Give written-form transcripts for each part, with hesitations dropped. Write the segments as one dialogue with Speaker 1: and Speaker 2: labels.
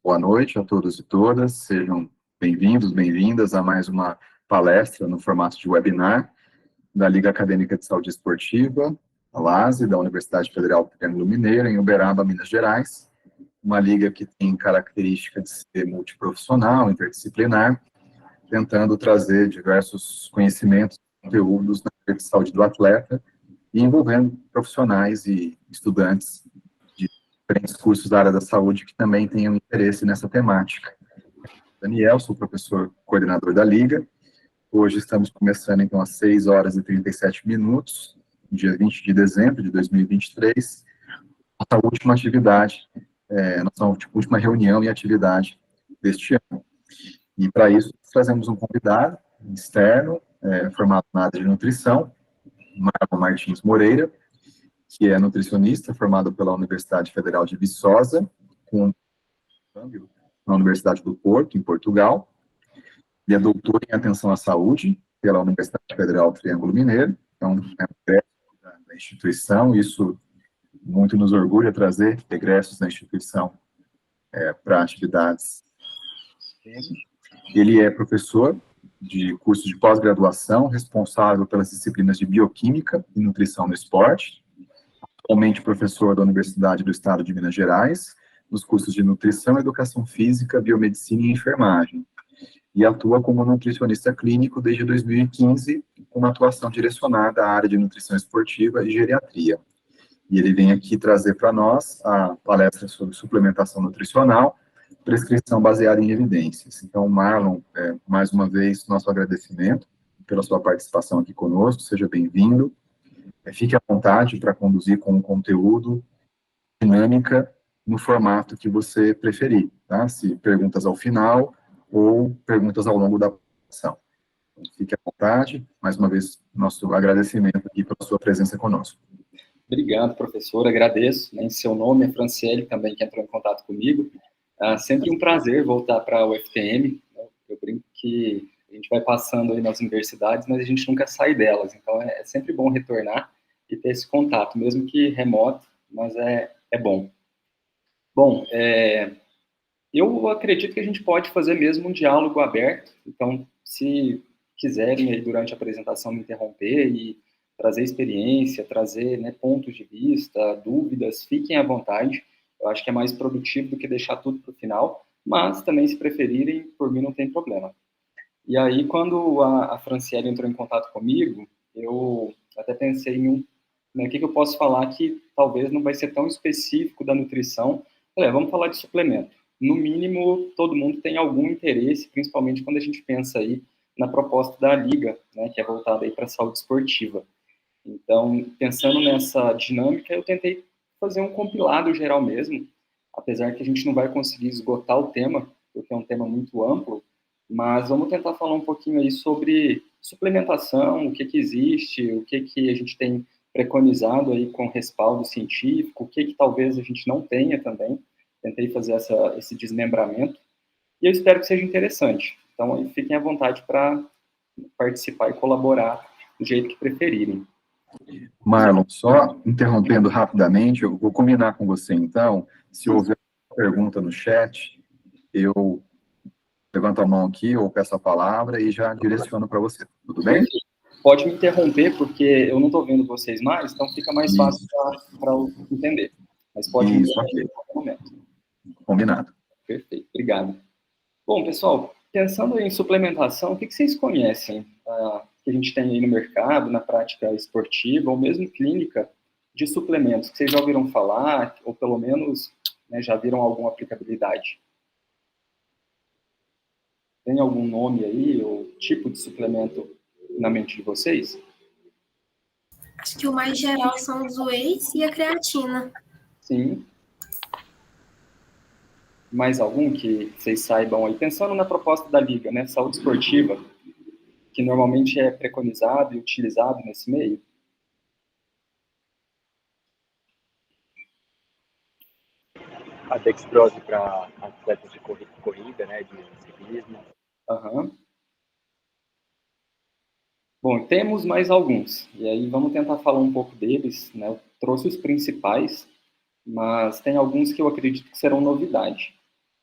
Speaker 1: Boa noite a todos e todas, sejam bem-vindos, bem-vindas a mais uma palestra no formato de webinar da Liga Acadêmica de Saúde Esportiva, a LASE, da Universidade Federal do Triângulo Mineiro, em Uberaba, Minas Gerais, uma liga que tem característica de ser multiprofissional, interdisciplinar, tentando trazer diversos conhecimentos e conteúdos na área de saúde do atleta e envolvendo profissionais e estudantes de diferentes cursos da área da saúde que também tenham interesse nessa temática. Daniel, sou professor coordenador da Liga. Hoje estamos começando, então, às 6 horas e 37 minutos, dia 20 de dezembro de 2023, nossa última atividade, nossa última reunião e atividade deste ano. E, para isso, trazemos um convidado externo, formado na área de nutrição, Marlon Martins Moreira, que é nutricionista, formado pela Universidade Federal de Viçosa, com câmbio na Universidade do Porto, em Portugal. Ele é doutor em atenção à saúde pela Universidade Federal do Triângulo Mineiro, então é um egresso da instituição, isso muito nos orgulha trazer egressos da instituição para atividades. Ele é professor de curso de pós-graduação, responsável pelas disciplinas de bioquímica e nutrição no esporte, atualmente professor da Universidade do Estado de Minas Gerais, nos cursos de nutrição, educação física, biomedicina e enfermagem, e atua como nutricionista clínico desde 2015, com uma atuação direcionada à área de nutrição esportiva e geriatria. E ele vem aqui trazer para nós a palestra sobre suplementação nutricional, prescrição baseada em evidências. Então, Marlon, mais uma vez, nosso agradecimento pela sua participação aqui conosco, seja bem-vindo. Fique à vontade para conduzir com um conteúdo, dinâmica, no formato que você preferir, tá? Se perguntas ao final ou perguntas ao longo da apresentação. Fique à vontade, mais uma vez, nosso agradecimento aqui pela sua presença conosco.
Speaker 2: Obrigado, professor, agradeço, em seu nome, a Franciele também, que entrou em contato comigo. Sempre um prazer voltar para a UFTM, eu brinco que a gente vai passando aí nas universidades, mas a gente nunca sai delas, então é sempre bom retornar e ter esse contato, mesmo que remoto, mas é bom. Bom, eu acredito que a gente pode fazer mesmo um diálogo aberto, então, se quiserem aí durante a apresentação me interromper e trazer experiência, trazer, né, pontos de vista, dúvidas, fiquem à vontade. Eu acho que é mais produtivo do que deixar tudo para o final, mas também, se preferirem, por mim não tem problema. E aí, quando a Franciele entrou em contato comigo, eu até pensei em né, o que eu posso falar que talvez não vai ser tão específico da nutrição. Vamos falar de suplemento. No mínimo, todo mundo tem algum interesse, principalmente quando a gente pensa aí na proposta da Liga, né, que é voltada aí para a saúde esportiva. Então, pensando nessa dinâmica, eu tentei fazer um compilado geral mesmo, apesar que a gente não vai conseguir esgotar o tema, porque é um tema muito amplo, mas vamos tentar falar um pouquinho aí sobre suplementação, o que existe, o que a gente tem preconizado aí com respaldo científico, o que talvez a gente não tenha também. Tentei fazer esse desmembramento, e eu espero que seja interessante. Então, aí, fiquem à vontade para participar e colaborar do jeito que preferirem.
Speaker 1: Marlon, só interrompendo rapidamente, eu vou combinar com você, então, se houver pergunta no chat, eu levanto a mão aqui ou peço a palavra e já direciono para você, tudo bem?
Speaker 2: Pode me interromper, porque eu não estou vendo vocês mais, então fica mais fácil para eu entender. Mas pode me interromper em qualquer momento.
Speaker 1: Combinado.
Speaker 2: Perfeito, obrigado. Bom, pessoal, pensando em suplementação, o que vocês conhecem que a gente tem aí no mercado, na prática esportiva, ou mesmo clínica, de suplementos, que vocês já ouviram falar, ou pelo menos, né, já viram alguma aplicabilidade? Tem algum nome aí, ou tipo de suplemento na mente de vocês?
Speaker 3: Acho que o mais geral são os wheys e a creatina.
Speaker 2: Sim. Mais algum que vocês saibam aí? Pensando na proposta da Liga, né, saúde esportiva, que normalmente é preconizado e utilizado nesse meio?
Speaker 4: A dextrose para atletas de corrida, né, de ciclismo.
Speaker 2: Aham. Bom, temos mais alguns, e aí vamos tentar falar um pouco deles, né? Eu trouxe os principais, mas tem alguns que eu acredito que serão novidade.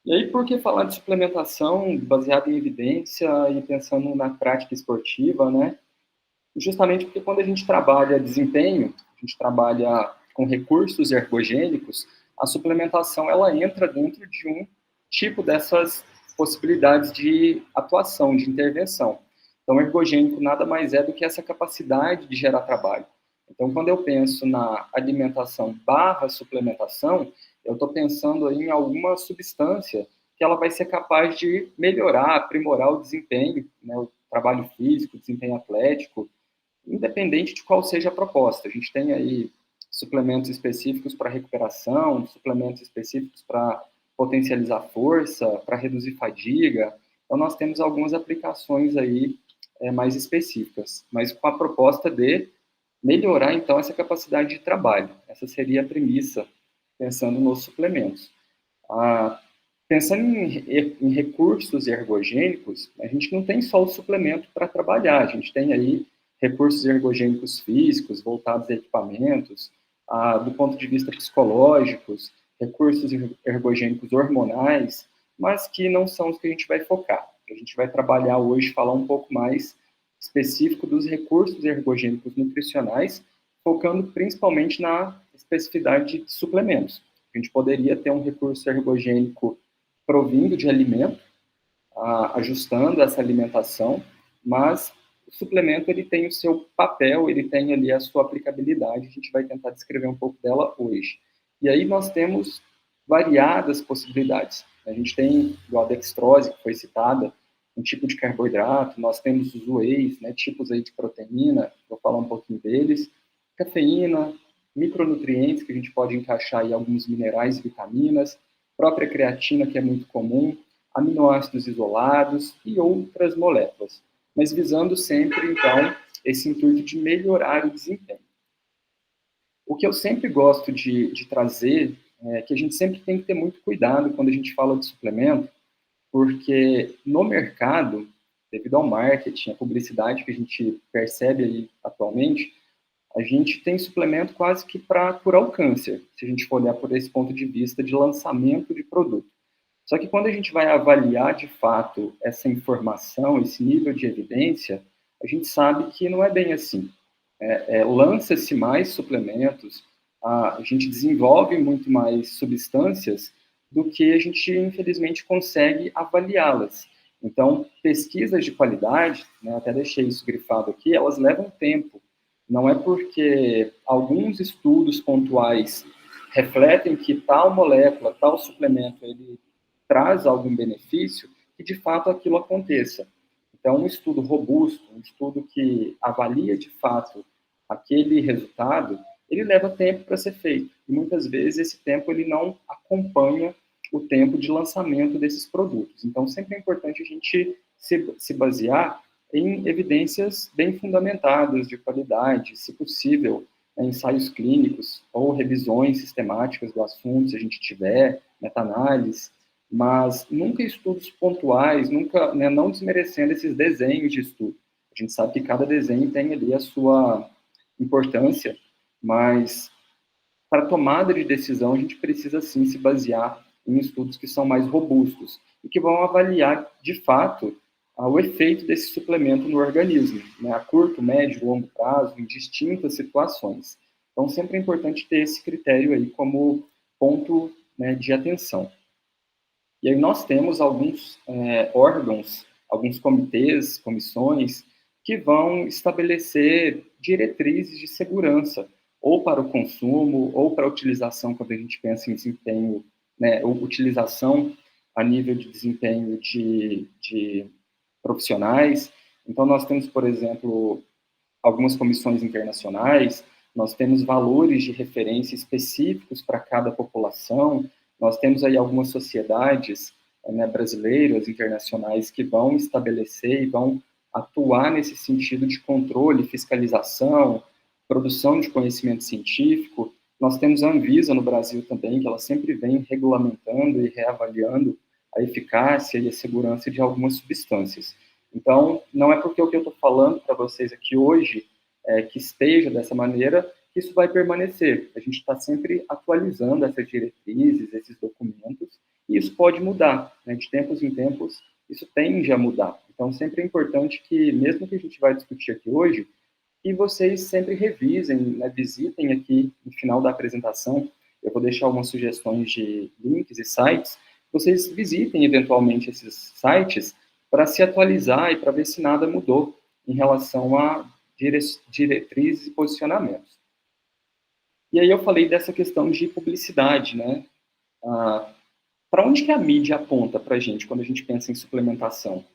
Speaker 2: E aí, por que falar de suplementação baseada em evidência e pensando na prática esportiva, né? Justamente porque quando a gente trabalha desempenho, a gente trabalha com recursos ergogênicos, a suplementação ela entra dentro de um tipo dessas possibilidades de atuação, de intervenção. Então, ergogênico nada mais é do que essa capacidade de gerar trabalho. Então, quando eu penso na alimentação barra suplementação, eu estou pensando aí em alguma substância que ela vai ser capaz de melhorar, aprimorar o desempenho, né, o trabalho físico, o desempenho atlético, independente de qual seja a proposta. A gente tem aí suplementos específicos para recuperação, suplementos específicos para potencializar força, para reduzir fadiga. Então, nós temos algumas aplicações aí mais específicas, mas com a proposta de melhorar, então, essa capacidade de trabalho. Essa seria a premissa, pensando nos suplementos. Pensando em recursos ergogênicos, a gente não tem só o suplemento para trabalhar, a gente tem aí recursos ergogênicos físicos, voltados a equipamentos, do ponto de vista psicológicos, recursos ergogênicos hormonais, mas que não são os que a gente vai focar. A gente vai trabalhar hoje, falar um pouco mais específico dos recursos ergogênicos nutricionais, focando principalmente na especificidade de suplementos. A gente poderia ter um recurso ergogênico provindo de alimento, ajustando essa alimentação, mas o suplemento ele tem o seu papel, ele tem ali a sua aplicabilidade, a gente vai tentar descrever um pouco dela hoje. E aí nós temos variadas possibilidades. A gente tem, igual a dextrose, que foi citada, um tipo de carboidrato, nós temos os wheys, né, tipos aí de proteína, vou falar um pouquinho deles, cafeína, micronutrientes, que a gente pode encaixar aí alguns minerais e vitaminas, própria creatina, que é muito comum, aminoácidos isolados e outras moléculas, mas visando sempre, então, esse intuito de melhorar o desempenho. O que eu sempre gosto de trazer é que a gente sempre tem que ter muito cuidado quando a gente fala de suplemento, porque no mercado, devido ao marketing, a publicidade que a gente percebe aí atualmente, a gente tem suplemento quase que para curar o câncer, se a gente for olhar por esse ponto de vista de lançamento de produto. Só que quando a gente vai avaliar de fato essa informação, esse nível de evidência, a gente sabe que não é bem assim. Lança-se mais suplementos, a gente desenvolve muito mais substâncias do que a gente, infelizmente, consegue avaliá-las. Então, pesquisas de qualidade, né, até deixei isso grifado aqui, elas levam tempo. Não é porque alguns estudos pontuais refletem que tal molécula, tal suplemento, ele traz algum benefício, que de fato aquilo aconteça. Então, um estudo robusto, um estudo que avalia de fato aquele resultado, ele leva tempo para ser feito. E muitas vezes esse tempo ele não acompanha o tempo de lançamento desses produtos. Então, sempre é importante a gente se basear em evidências bem fundamentadas, de qualidade, se possível, ensaios clínicos ou revisões sistemáticas do assunto, se a gente tiver, meta-análise, mas nunca estudos pontuais, nunca, né, não desmerecendo esses desenhos de estudo. A gente sabe que cada desenho tem ali a sua importância, mas para tomada de decisão a gente precisa sim se basear em estudos que são mais robustos e que vão avaliar de fato o efeito desse suplemento no organismo, né, a curto, médio, longo prazo, em distintas situações. Então sempre é importante ter esse critério aí como ponto, né, de atenção. E aí nós temos alguns órgãos, alguns comitês, comissões, que vão estabelecer diretrizes de segurança, ou para o consumo, ou para a utilização, quando a gente pensa em desempenho, né, ou utilização a nível de desempenho de profissionais. Então, nós temos, por exemplo, algumas comissões internacionais, nós temos valores de referência específicos para cada população, nós temos aí algumas sociedades, né, brasileiras, internacionais, que vão estabelecer e vão atuar nesse sentido de controle, fiscalização, produção de conhecimento científico. Nós temos a Anvisa no Brasil também, que ela sempre vem regulamentando e reavaliando a eficácia e a segurança de algumas substâncias. Então, não é porque o que eu estou falando para vocês aqui hoje, que esteja dessa maneira, que isso vai permanecer. A gente está sempre atualizando essas diretrizes, esses documentos, e e isso pode mudar, né? De tempos em tempos, isso tende a mudar. Então, sempre é importante que, mesmo que a gente vai discutir aqui hoje, que vocês sempre revisem, né, visitem aqui no final da apresentação. Eu vou deixar algumas sugestões de links e sites. Vocês visitem eventualmente esses sites para se atualizar e para ver se nada mudou em relação a diretrizes e posicionamentos. E aí eu falei dessa questão de publicidade, né? Para onde que a mídia aponta para a gente quando a gente pensa em suplementação?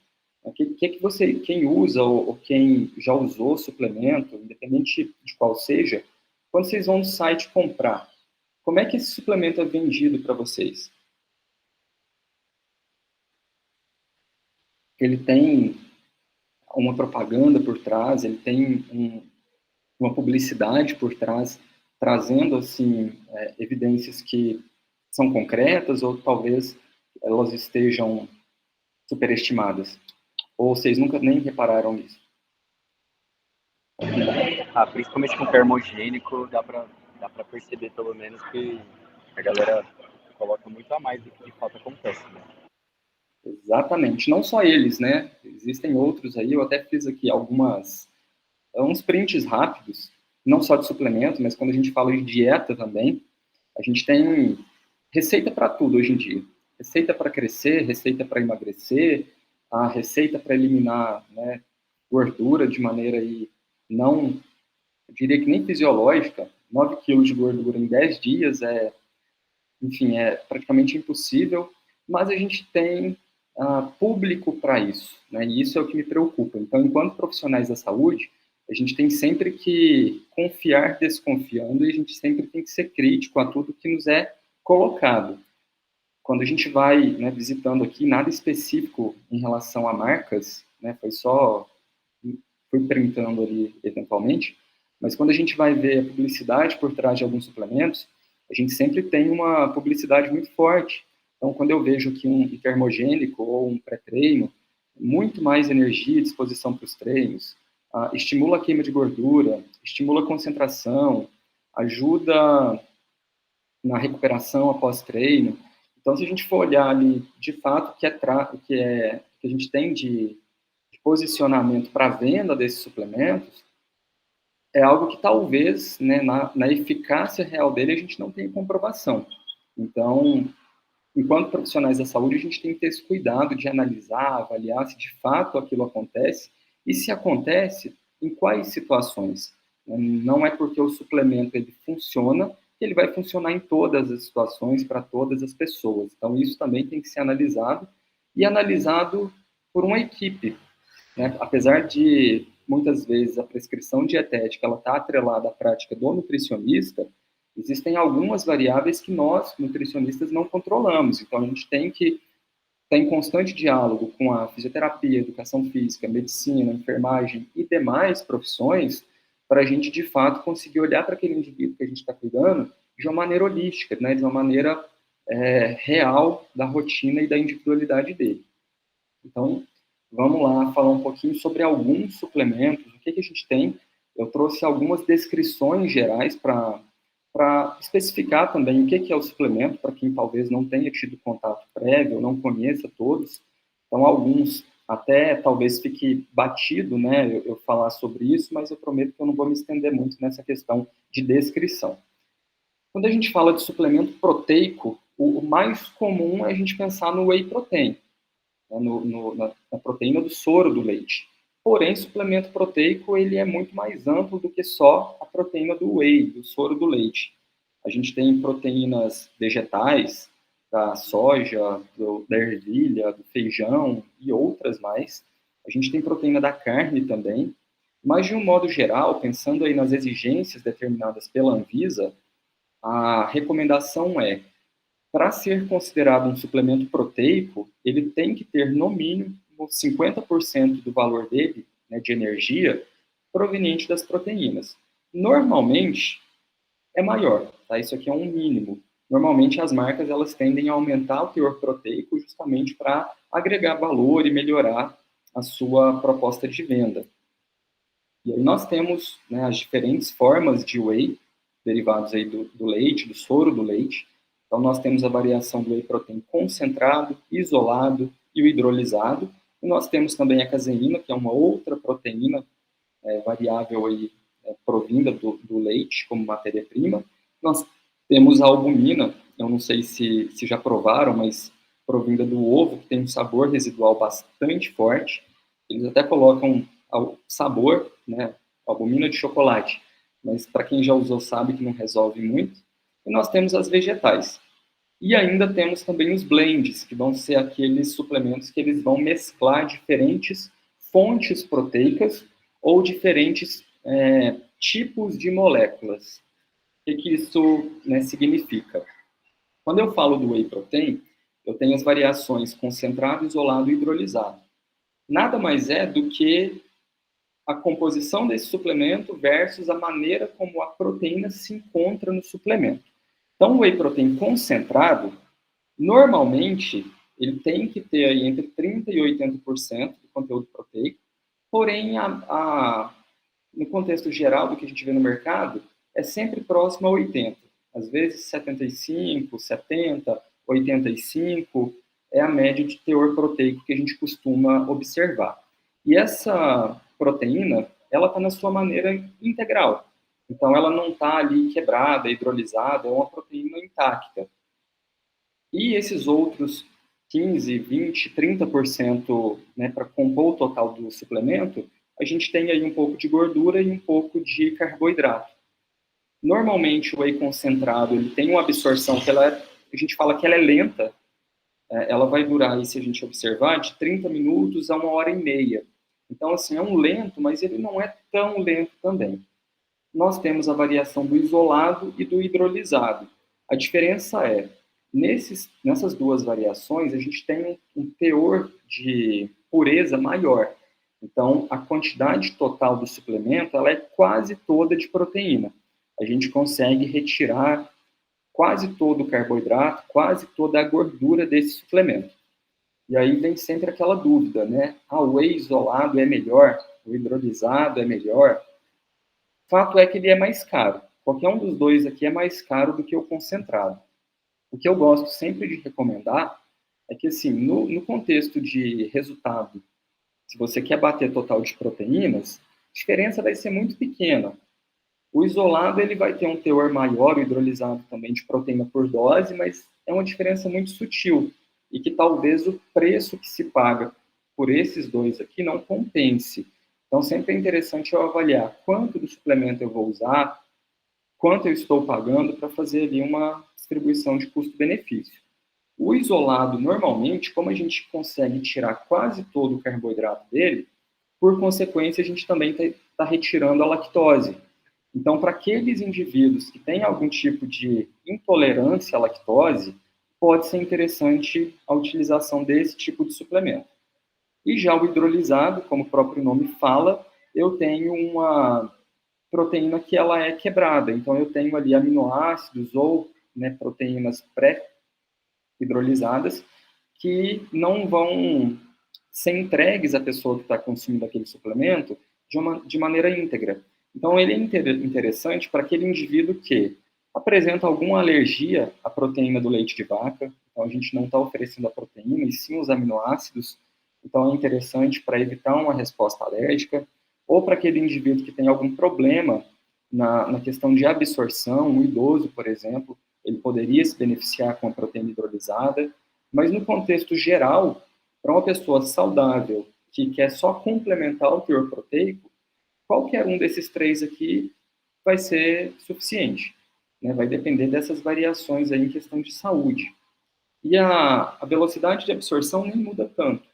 Speaker 2: Quem usa ou quem já usou suplemento, independente de qual seja, quando vocês vão no site comprar, como é que esse suplemento é vendido para vocês? Ele tem uma propaganda por trás, ele tem uma publicidade por trás, trazendo assim evidências que são concretas ou talvez elas estejam superestimadas. Ou vocês nunca nem repararam nisso?
Speaker 4: Principalmente com termogênico, dá pra perceber pelo menos que a galera coloca muito a mais do que de fato acontece, né?
Speaker 2: Exatamente, não só eles, né? Existem outros aí, eu até fiz aqui uns prints rápidos, não só de suplemento, mas quando a gente fala de dieta também, a gente tem receita para tudo hoje em dia. Receita para crescer, receita para emagrecer, a receita para eliminar, né, gordura de maneira aí não, eu diria que nem fisiológica. 9 quilos de gordura em 10 dias enfim, é praticamente impossível, mas a gente tem público para isso, né? E isso é o que me preocupa. Então, enquanto profissionais da saúde, a gente tem sempre que confiar desconfiando e a gente sempre tem que ser crítico a tudo que nos é colocado. Quando a gente vai, né, visitando aqui, nada específico em relação a marcas, né, fui printando ali eventualmente, mas quando a gente vai ver a publicidade por trás de alguns suplementos, a gente sempre tem uma publicidade muito forte. Então, quando eu vejo aqui um termogênico ou um pré-treino, muito mais energia e disposição para os treinos, estimula a queima de gordura, estimula a concentração, ajuda na recuperação após treino. Então, se a gente for olhar ali, de fato, que a gente tem de posicionamento para a venda desses suplementos, é algo que talvez, né, na eficácia real dele, a gente não tenha comprovação. Então, enquanto profissionais da saúde, a gente tem que ter esse cuidado de analisar, avaliar se de fato aquilo acontece e se acontece, em quais situações. Não é porque o suplemento ele funciona que ele vai funcionar em todas as situações, para todas as pessoas. Então, isso também tem que ser analisado e analisado por uma equipe, né? Apesar de, muitas vezes, a prescrição dietética está atrelada à prática do nutricionista, existem algumas variáveis que nós, nutricionistas, não controlamos. Então, a gente tem que estar em constante diálogo com a fisioterapia, educação física, medicina, enfermagem e demais profissões para a gente, de fato, conseguir olhar para aquele indivíduo que a gente está cuidando de uma maneira holística, né, de uma maneira real da rotina e da individualidade dele. Então, vamos lá falar um pouquinho sobre alguns suplementos, o que a gente tem. Eu trouxe algumas descrições gerais para especificar também o que é o suplemento, para quem talvez não tenha tido contato prévio, ou não conheça todos. Então, alguns até talvez fique batido, né, eu falar sobre isso, mas eu prometo que eu não vou me estender muito nessa questão de descrição. Quando a gente fala de suplemento proteico, o mais comum é a gente pensar no whey protein, né, na proteína do soro do leite. Porém, suplemento proteico ele é muito mais amplo do que só a proteína do whey, do soro do leite. A gente tem proteínas vegetais, da soja, da ervilha, do feijão e outras mais. A gente tem proteína da carne também. Mas, de um modo geral, pensando aí nas exigências determinadas pela Anvisa, a recomendação é, para ser considerado um suplemento proteico, ele tem que ter, no mínimo, 50% do valor dele, né, de energia, proveniente das proteínas. Normalmente, é maior, tá? Isso aqui é um mínimo. Normalmente, as marcas elas tendem a aumentar o teor proteico justamente para agregar valor e melhorar a sua proposta de venda. E aí nós temos, né, as diferentes formas de whey, derivados aí do leite, do soro do leite. Então, nós temos a variação do whey protein concentrado, isolado e o hidrolisado. E nós temos também a caseína, que é uma outra proteína variável aí, provinda do leite como matéria-prima. Nós temos a albumina, eu não sei se já provaram, mas provinda do ovo, que tem um sabor residual bastante forte. Eles até colocam o sabor, né, albumina de chocolate, mas para quem já usou sabe que não resolve muito. E nós temos as vegetais. E ainda temos também os blends, que vão ser aqueles suplementos que eles vão mesclar diferentes fontes proteicas ou diferentes tipos de moléculas. O que isso, né, significa? Quando eu falo do whey protein, eu tenho as variações concentrado, isolado e hidrolisado. Nada mais é do que a composição desse suplemento versus a maneira como a proteína se encontra no suplemento. Então, o whey protein concentrado, normalmente, ele tem que ter aí entre 30% e 80% de conteúdo proteico, porém, no contexto geral do que a gente vê no mercado, é sempre próximo a 80%. Às vezes 75%, 70%, 85% é a média de teor proteico que a gente costuma observar. E essa proteína, ela está na sua maneira integral. Então, ela não está ali quebrada, hidrolisada, é uma proteína intacta. E esses outros 15%, 20%, 30%, né, para compor o total do suplemento, a gente tem aí um pouco de gordura e um pouco de carboidrato. Normalmente, o whey concentrado ele tem uma absorção que a gente fala que ela é lenta. Ela vai durar, aí, se a gente observar, de 30 minutos a 1h30. Então, assim, é um lento, mas ele não é tão lento também. Nós temos a variação do isolado e do hidrolisado. A diferença é, nessas duas variações, a gente tem um teor de pureza maior. Então, a quantidade total do suplemento ela é quase toda de proteína. A gente consegue retirar quase todo o carboidrato, quase toda a gordura desse suplemento. E aí vem sempre aquela dúvida, né? O whey isolado é melhor, o hidrolisado é melhor. Fato é que ele é mais caro. Qualquer um dos dois aqui é mais caro do que o concentrado. O que eu gosto sempre de recomendar é que, assim, no contexto de resultado, se você quer bater total de proteínas, a diferença vai ser muito pequena. O isolado ele vai ter um teor maior, o hidrolisado também, de proteína por dose, mas é uma diferença muito sutil e que talvez o preço que se paga por esses dois aqui não compense. Então, sempre é interessante eu avaliar quanto do suplemento eu vou usar, quanto eu estou pagando para fazer ali uma distribuição de custo-benefício. O isolado, normalmente, como a gente consegue tirar quase todo o carboidrato dele, por consequência, a gente também está retirando a lactose. Então, para aqueles indivíduos que têm algum tipo de intolerância à lactose, pode ser interessante a utilização desse tipo de suplemento. E já o hidrolisado, como o próprio nome fala, eu tenho uma proteína que ela é quebrada. Então, eu tenho ali aminoácidos ou, né, proteínas pré-hidrolisadas que não vão ser entregues à pessoa que está consumindo aquele suplemento de maneira íntegra. Então, ele é interessante para aquele indivíduo que apresenta alguma alergia à proteína do leite de vaca. Então, a gente não está oferecendo a proteína, e sim os aminoácidos. Então, é interessante para evitar uma resposta alérgica. Ou para aquele indivíduo que tem algum problema na questão de absorção, um idoso, por exemplo, ele poderia se beneficiar com a proteína hidrolisada. Mas, no contexto geral, para uma pessoa saudável que quer só complementar o teor proteico, qualquer um desses três aqui vai ser suficiente, né? Vai depender dessas variações aí em questão de saúde. E a velocidade de absorção nem muda tanto.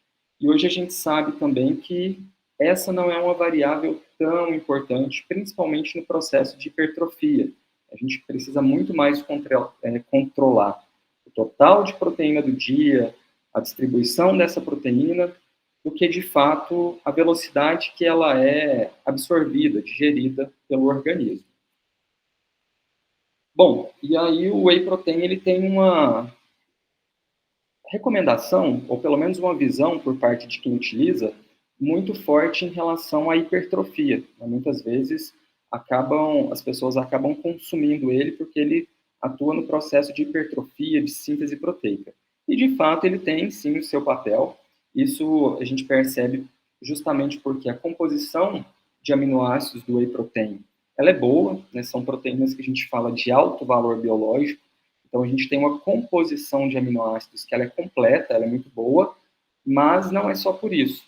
Speaker 2: E hoje a gente sabe também que essa não é uma variável tão importante, principalmente no processo de hipertrofia. A gente precisa muito mais controlar o total de proteína do dia, a distribuição dessa proteína, do que, de fato, a velocidade que ela é absorvida, digerida pelo organismo. Bom, e aí o whey protein ele tem uma recomendação, ou pelo menos uma visão por parte de quem utiliza, muito forte em relação à hipertrofia. Muitas vezes as pessoas acabam consumindo ele porque ele atua no processo de hipertrofia, de síntese proteica. E, de fato, ele tem, sim, o seu papel. Isso a gente percebe justamente porque a composição de aminoácidos do whey protein, ela é boa, né? São proteínas que a gente fala de alto valor biológico. Então, a gente tem uma composição de aminoácidos que ela é completa, ela é muito boa, mas não é só por isso.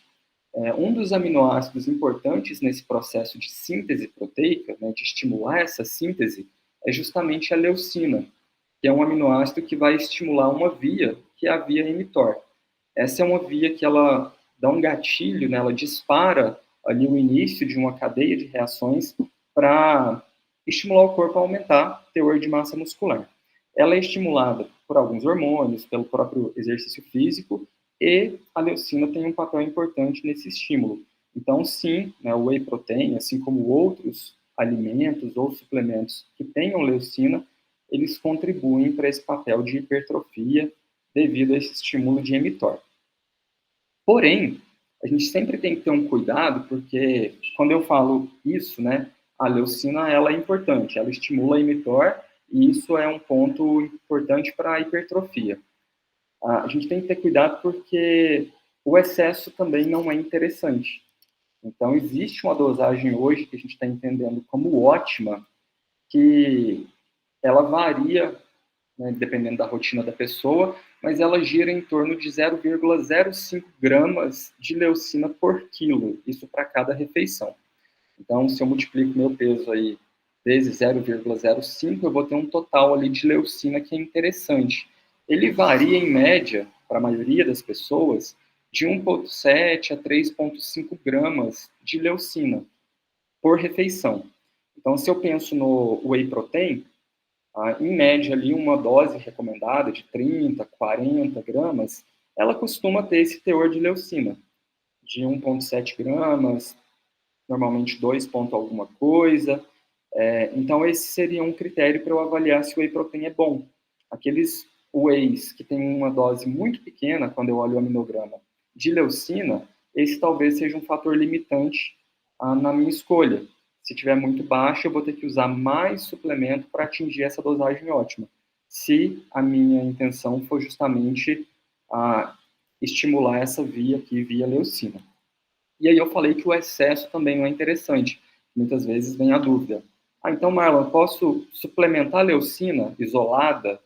Speaker 2: Um dos aminoácidos importantes nesse processo de síntese proteica, né, de estimular essa síntese, é justamente a leucina, que é um aminoácido que vai estimular uma via, que é a via mTOR. Essa é uma via que ela dá um gatilho, né, ela dispara ali o início de uma cadeia de reações para estimular o corpo a aumentar o teor de massa muscular. Ela é estimulada por alguns hormônios, pelo próprio exercício físico, e a leucina tem um papel importante nesse estímulo. Então, sim, né, o whey protein, assim como outros alimentos ou suplementos que tenham leucina, eles contribuem para esse papel de hipertrofia devido a esse estímulo de mTOR. Porém, a gente sempre tem que ter um cuidado, porque quando eu falo isso, né, a leucina ela é importante, ela estimula a mTOR, e isso é um ponto importante para a hipertrofia. A gente tem que ter cuidado porque o excesso também não é interessante. Então, existe uma dosagem hoje que a gente está entendendo como ótima, que ela varia, né, dependendo da rotina da pessoa, mas ela gira em torno de 0,05 gramas de leucina por quilo, isso para cada refeição. Então, se eu multiplico meu peso aí vezes 0,05, eu vou ter um total ali de leucina que é interessante. Ele varia, em média, para a maioria das pessoas, de 1,7 a 3,5 gramas de leucina por refeição. Então, se eu penso no whey protein, em média, ali, uma dose recomendada de 30, 40 gramas, ela costuma ter esse teor de leucina, de 1,7 gramas, normalmente 2 ponto alguma coisa. Então, esse seria um critério para eu avaliar se o whey protein é bom. Aqueles wheys que têm uma dose muito pequena, quando eu olho o aminograma, de leucina, esse talvez seja um fator limitante na minha escolha. Se tiver muito baixo, eu vou ter que usar mais suplemento para atingir essa dosagem ótima. Se a minha intenção for justamente estimular essa via aqui, via leucina. E aí eu falei que o excesso também não é interessante. Muitas vezes vem a dúvida. Então, Marlon, posso suplementar a leucina isolada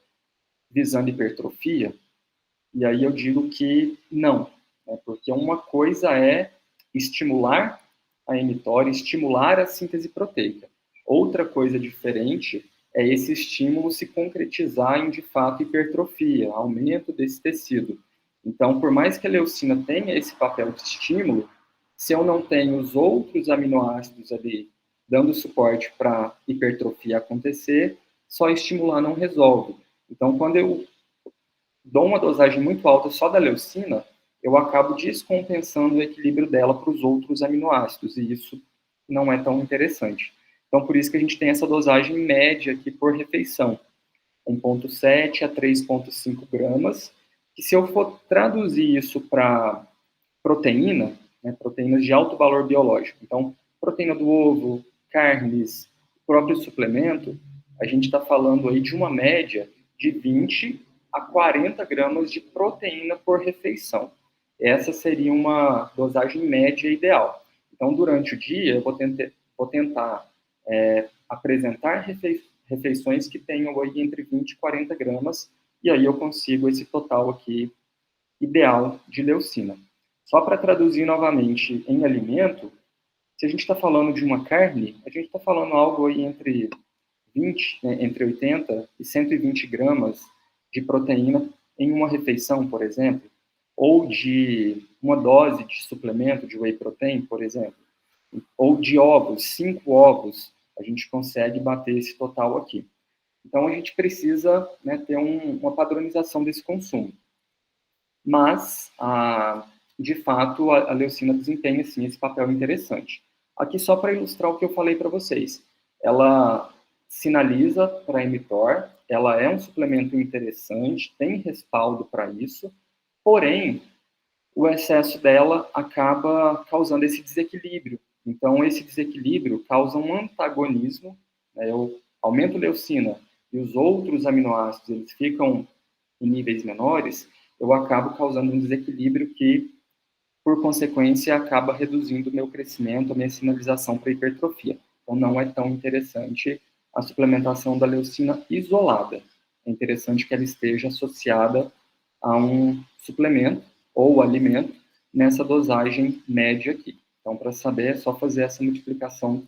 Speaker 2: visando hipertrofia? E aí eu digo que não, né? Porque uma coisa é estimular a mTOR, estimular a síntese proteica. Outra coisa diferente é esse estímulo se concretizar em, de fato, hipertrofia, aumento desse tecido. Então, por mais que a leucina tenha esse papel de estímulo, se eu não tenho os outros aminoácidos ali dando suporte para a hipertrofia acontecer, só estimular não resolve. Então, quando eu dou uma dosagem muito alta só da leucina, eu acabo descompensando o equilíbrio dela para os outros aminoácidos, e isso não é tão interessante. Então, por isso que a gente tem essa dosagem média aqui por refeição, 1,7 a 3,5 gramas, que se eu for traduzir isso para proteína, né, proteínas de alto valor biológico, então, proteína do ovo, carnes, próprio suplemento, a gente está falando aí de uma média de 20 a 40 gramas de proteína por refeição. Essa seria uma dosagem média ideal. Então, durante o dia, eu vou tentar apresentar refeições que tenham aí entre 20 e 40 gramas, e aí eu consigo esse total aqui ideal de leucina. Só para traduzir novamente em alimento, se a gente está falando de uma carne, a gente está falando algo aí entre 80 e 120 gramas de proteína em uma refeição, por exemplo, ou de uma dose de suplemento de whey protein, por exemplo, ou de ovos, 5 ovos, a gente consegue bater esse total aqui. Então, a gente precisa, né, ter uma padronização desse consumo. Mas, de fato, a leucina desempenha, sim, esse papel interessante. Aqui, só para ilustrar o que eu falei para vocês. Ela sinaliza para a mTOR, ela é um suplemento interessante, tem respaldo para isso, porém, o excesso dela acaba causando esse desequilíbrio. Então, esse desequilíbrio causa um antagonismo, né? Eu aumento leucina e os outros aminoácidos eles ficam em níveis menores, eu acabo causando um desequilíbrio que, por consequência, acaba reduzindo o meu crescimento, a minha sinalização para hipertrofia. Então, não é tão interessante a suplementação da leucina isolada. É interessante que ela esteja associada a um suplemento ou alimento nessa dosagem média aqui. Então, para saber, é só fazer essa multiplicação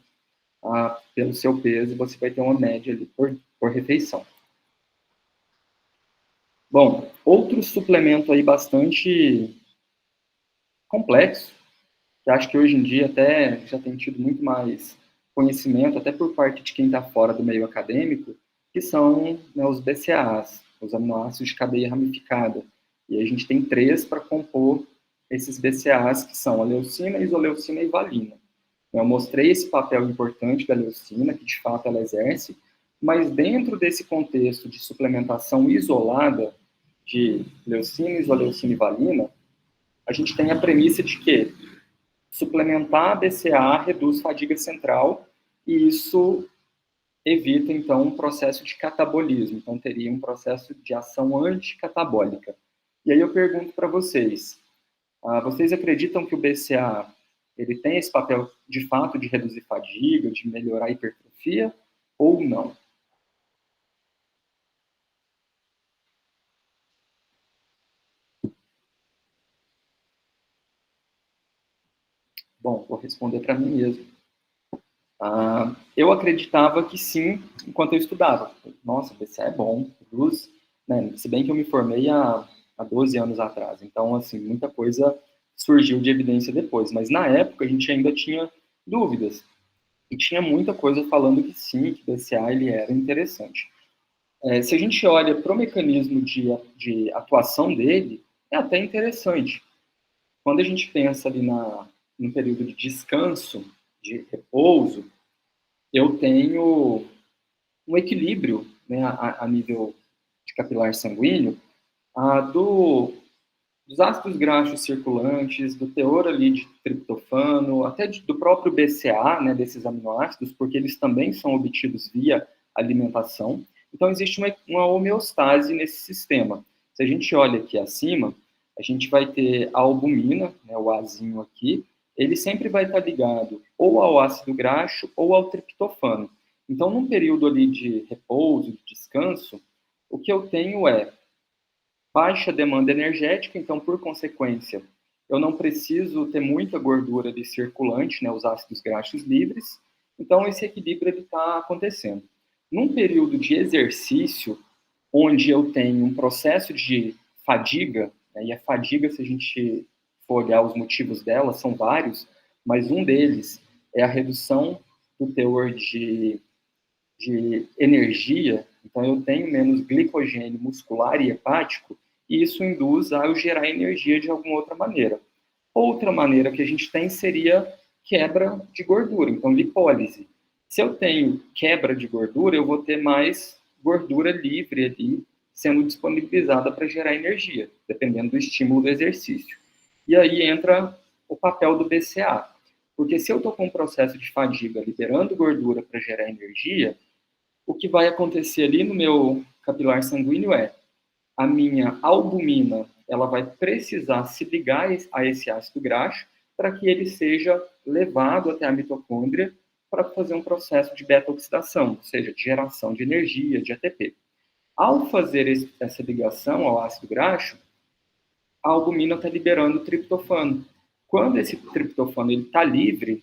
Speaker 2: pelo seu peso, e você vai ter uma média ali por refeição. Bom, outro suplemento aí bastante complexo, que acho que hoje em dia até já tem tido muito mais conhecimento, até por parte de quem está fora do meio acadêmico, que são, né, os BCAAs, os aminoácidos de cadeia ramificada. E a gente tem 3 para compor esses BCAAs, que são a leucina, isoleucina e valina. Eu mostrei esse papel importante da leucina, que de fato ela exerce, mas dentro desse contexto de suplementação isolada de leucina, isoleucina e valina, a gente tem a premissa de que suplementar a BCA reduz fadiga central e isso evita, então, um processo de catabolismo. Então, teria um processo de ação anticatabólica. E aí eu pergunto para vocês, vocês acreditam que o BCA ele tem esse papel, de fato, de reduzir fadiga, de melhorar a hipertrofia, ou não? Bom, vou responder para mim mesmo. Eu acreditava que sim, enquanto eu estudava. Nossa, o BCA é bom, reduz, né? Se bem que eu me formei há 12 anos atrás. Então, assim, muita coisa surgiu de evidência depois. Mas, na época, a gente ainda tinha dúvidas. E tinha muita coisa falando que sim, que o BCA ele era interessante. Se a gente olha para o mecanismo de atuação dele, é até interessante. Quando a gente pensa ali no período de descanso, de repouso, eu tenho um equilíbrio, né, a nível de capilar sanguíneo, dos ácidos graxos circulantes, do teor ali de triptofano, até do próprio BCA, né, desses aminoácidos, porque eles também são obtidos via alimentação. Então, existe uma homeostase nesse sistema. Se a gente olha aqui acima, a gente vai ter a albumina, né, o Azinho aqui, ele sempre vai estar ligado ou ao ácido graxo ou ao triptofano. Então, num período ali de repouso, de descanso, o que eu tenho é baixa demanda energética, então, por consequência, eu não preciso ter muita gordura de circulante, né, os ácidos graxos livres, então esse equilíbrio está acontecendo. Num período de exercício, onde eu tenho um processo de fadiga, né, e a fadiga, se a gente for olhar os motivos dela, são vários, mas um deles é a redução do teor de energia, então eu tenho menos glicogênio muscular e hepático, e isso induz a eu gerar energia de alguma outra maneira. Outra maneira que a gente tem seria quebra de gordura, então lipólise. Se eu tenho quebra de gordura, eu vou ter mais gordura livre ali sendo disponibilizada para gerar energia, dependendo do estímulo do exercício. E aí entra o papel do BCA, porque se eu estou com um processo de fadiga liberando gordura para gerar energia, o que vai acontecer ali no meu capilar sanguíneo é a minha albumina, ela vai precisar se ligar a esse ácido graxo para que ele seja levado até a mitocôndria para fazer um processo de beta-oxidação, ou seja, de geração de energia, de ATP. Ao fazer essa ligação ao ácido graxo, a albumina está liberando o triptofano. Quando esse triptofano está livre,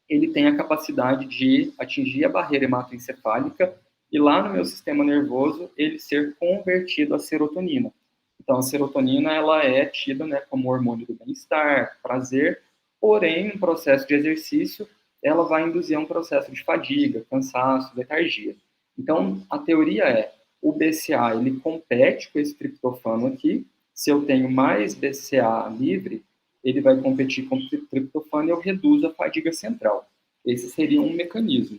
Speaker 2: ele tem a capacidade de atingir a barreira hematoencefálica e lá no meu sistema nervoso ele ser convertido a serotonina. Então a serotonina ela é tida, né, como hormônio do bem-estar, prazer, porém no processo de exercício ela vai induzir a um processo de fadiga, cansaço, letargia. Então a teoria é o BCA ele compete com esse triptofano aqui. Se eu tenho mais BCA livre, ele vai competir com o triptofano e eu reduzo a fadiga central. Esse seria um mecanismo.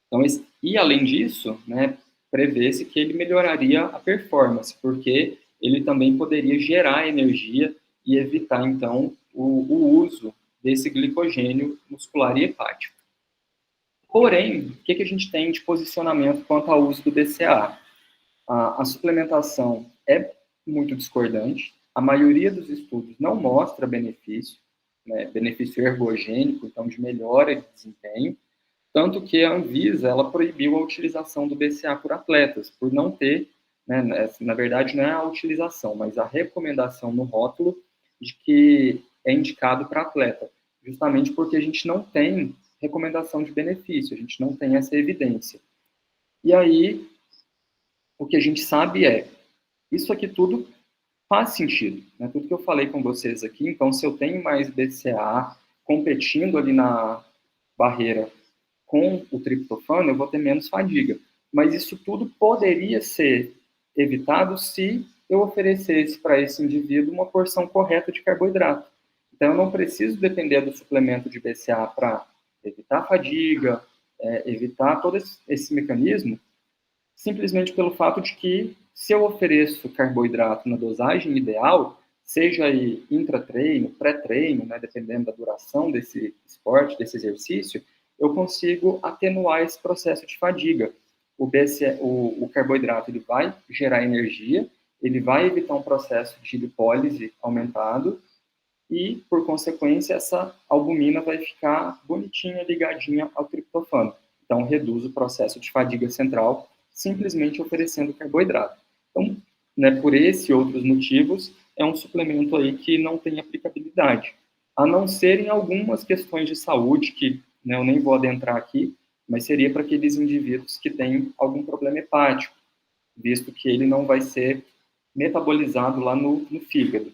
Speaker 2: Então, e além disso, né, prevê-se que ele melhoraria a performance, porque ele também poderia gerar energia e evitar, então, o uso desse glicogênio muscular e hepático. Porém, o que a gente tem de posicionamento quanto ao uso do BCAA? A suplementação é muito discordante, a maioria dos estudos não mostra benefício, né, benefício ergogênico, então de melhora de desempenho, tanto que a Anvisa ela proibiu a utilização do BCAA por atletas, por não ter, né, na verdade não é a utilização, mas a recomendação no rótulo de que é indicado para atleta, justamente porque a gente não tem recomendação de benefício, a gente não tem essa evidência. E aí, o que a gente sabe é, isso aqui tudo faz sentido, né? Tudo que eu falei com vocês aqui, então se eu tenho mais BCAA competindo ali na barreira com o triptofano, eu vou ter menos fadiga. Mas isso tudo poderia ser evitado se eu oferecesse para esse indivíduo uma porção correta de carboidrato. Então, eu não preciso depender do suplemento de BCAA para evitar fadiga, evitar todo esse mecanismo, simplesmente pelo fato de que, se eu ofereço carboidrato na dosagem ideal, seja aí intra-treino, pré-treino, né, dependendo da duração desse esporte, desse exercício, eu consigo atenuar esse processo de fadiga. O carboidrato ele vai gerar energia, ele vai evitar um processo de lipólise aumentado e, por consequência, essa albumina vai ficar bonitinha, ligadinha ao triptofano. Então, reduz o processo de fadiga central, simplesmente oferecendo carboidrato. Então, né, por esse e outros motivos, é um suplemento aí que não tem aplicabilidade. A não ser em algumas questões de saúde, que, né, eu nem vou adentrar aqui, mas seria para aqueles indivíduos que têm algum problema hepático, visto que ele não vai ser metabolizado lá no fígado.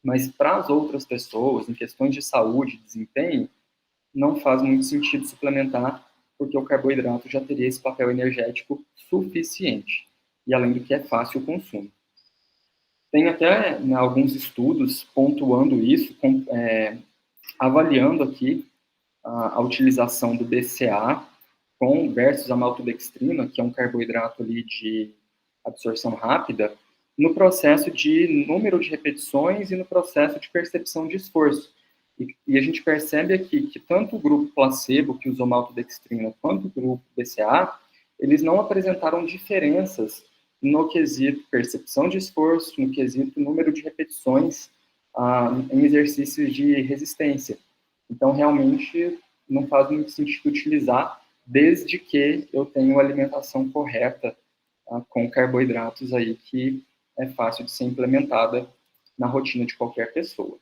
Speaker 2: Mas para as outras pessoas, em questões de saúde e desempenho, não faz muito sentido suplementar, porque o carboidrato já teria esse papel energético suficiente. E além do que é fácil o consumo. Tem até, né, alguns estudos pontuando isso, avaliando aqui a utilização do BCAA versus a maltodextrina, que é um carboidrato ali de absorção rápida, no processo de número de repetições e no processo de percepção de esforço. E a gente percebe aqui que tanto o grupo placebo, que usou maltodextrina, quanto o grupo BCAA, eles não apresentaram diferenças no quesito percepção de esforço, no quesito número de repetições em exercícios de resistência. Então, realmente, não faz muito sentido utilizar, desde que eu tenha uma alimentação correta com carboidratos aí, que é fácil de ser implementada na rotina de qualquer pessoa.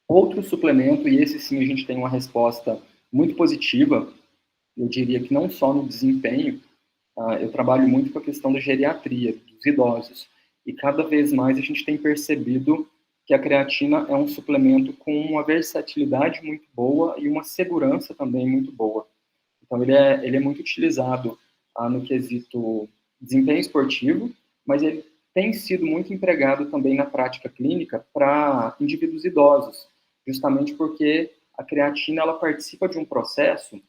Speaker 2: Outro suplemento, e esse sim a gente tem uma resposta muito positiva, eu diria que não só no desempenho, eu trabalho muito com a questão da geriatria, dos idosos, e cada vez mais a gente tem percebido que a creatina é um suplemento com uma versatilidade muito boa e uma segurança também muito boa. Então, ele é muito utilizado no quesito desempenho esportivo, mas ele tem sido muito empregado também na prática clínica para indivíduos idosos, justamente porque a creatina ela participa de um processo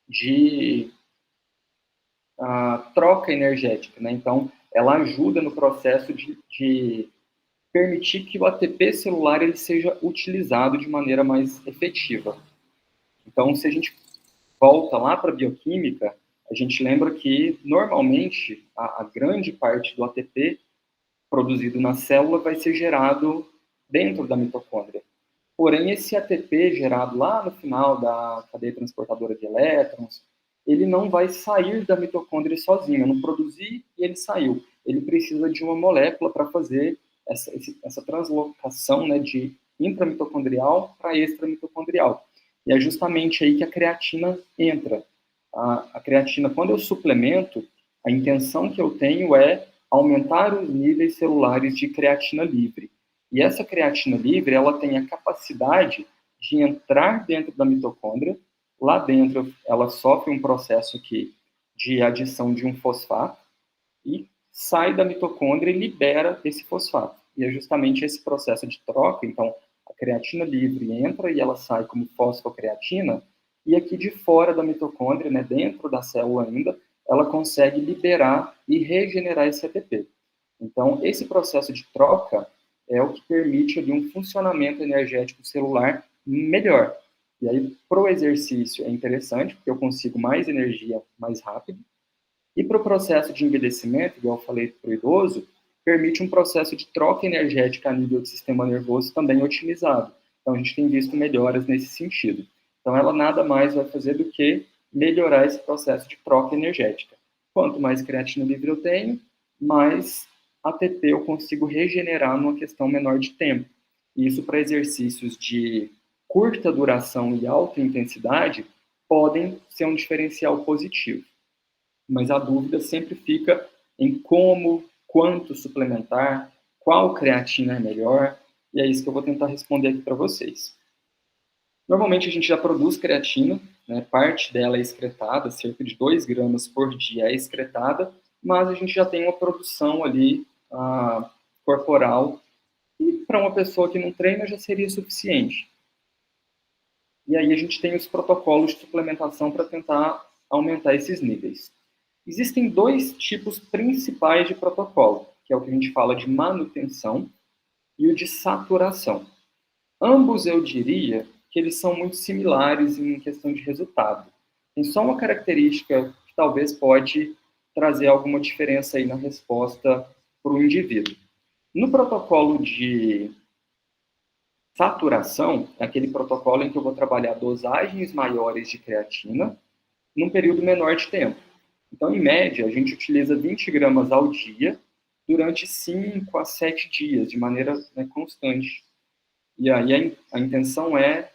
Speaker 2: de troca energética, né? Então, ela ajuda no processo de permitir que o ATP celular ele seja utilizado de maneira mais efetiva. Então, se a gente volta lá para a bioquímica, a gente lembra que, normalmente, a grande parte do ATP produzido na célula vai ser gerado dentro da mitocôndria. Porém, esse ATP gerado lá no final da cadeia transportadora de elétrons, ele não vai sair da mitocôndria sozinho, eu não produzi e ele saiu. Ele precisa de uma molécula para fazer essa translocação, né, de intramitocondrial para extramitocondrial. E é justamente aí que a creatina entra. A creatina, quando eu suplemento, a intenção que eu tenho é aumentar os níveis celulares de creatina livre. E essa creatina livre, ela tem a capacidade de entrar dentro da mitocôndria. Lá dentro, ela sofre um processo aqui de adição de um fosfato e sai da mitocôndria e libera esse fosfato. E é justamente esse processo de troca. Então, a creatina livre entra e ela sai como fosfocreatina, e aqui de fora da mitocôndria, né, dentro da célula ainda, ela consegue liberar e regenerar esse ATP. Então, esse processo de troca é o que permite ali um funcionamento energético celular melhor. E aí, para o exercício é interessante, porque eu consigo mais energia mais rápido. E para o processo de envelhecimento, igual eu falei para o idoso, permite um processo de troca energética a nível do sistema nervoso também otimizado. Então, a gente tem visto melhoras nesse sentido. Então, ela nada mais vai fazer do que melhorar esse processo de troca energética. Quanto mais creatina livre eu tenho, mais ATP eu consigo regenerar numa questão menor de tempo. E isso para exercícios de curta duração e alta intensidade podem ser um diferencial positivo. Mas a dúvida sempre fica em como, quanto suplementar, qual creatina é melhor, e é isso que eu vou tentar responder aqui para vocês. Normalmente a gente já produz creatina, né, parte dela é excretada, cerca de 2 gramas por dia é excretada, mas a gente já tem uma produção ali corporal, e para uma pessoa que não treina já seria suficiente. E aí a gente tem os protocolos de suplementação para tentar aumentar esses níveis. Existem 2 tipos principais de protocolo, que é o que a gente fala de manutenção e o de saturação. Ambos eu diria que eles são muito similares em questão de resultado. Tem só uma característica que talvez pode trazer alguma diferença aí na resposta para o indivíduo. No protocolo de saturação, é aquele protocolo em que eu vou trabalhar dosagens maiores de creatina num período menor de tempo. Então, em média, a gente utiliza 20 gramas ao dia durante 5 a 7 dias, de maneira constante. E aí a intenção é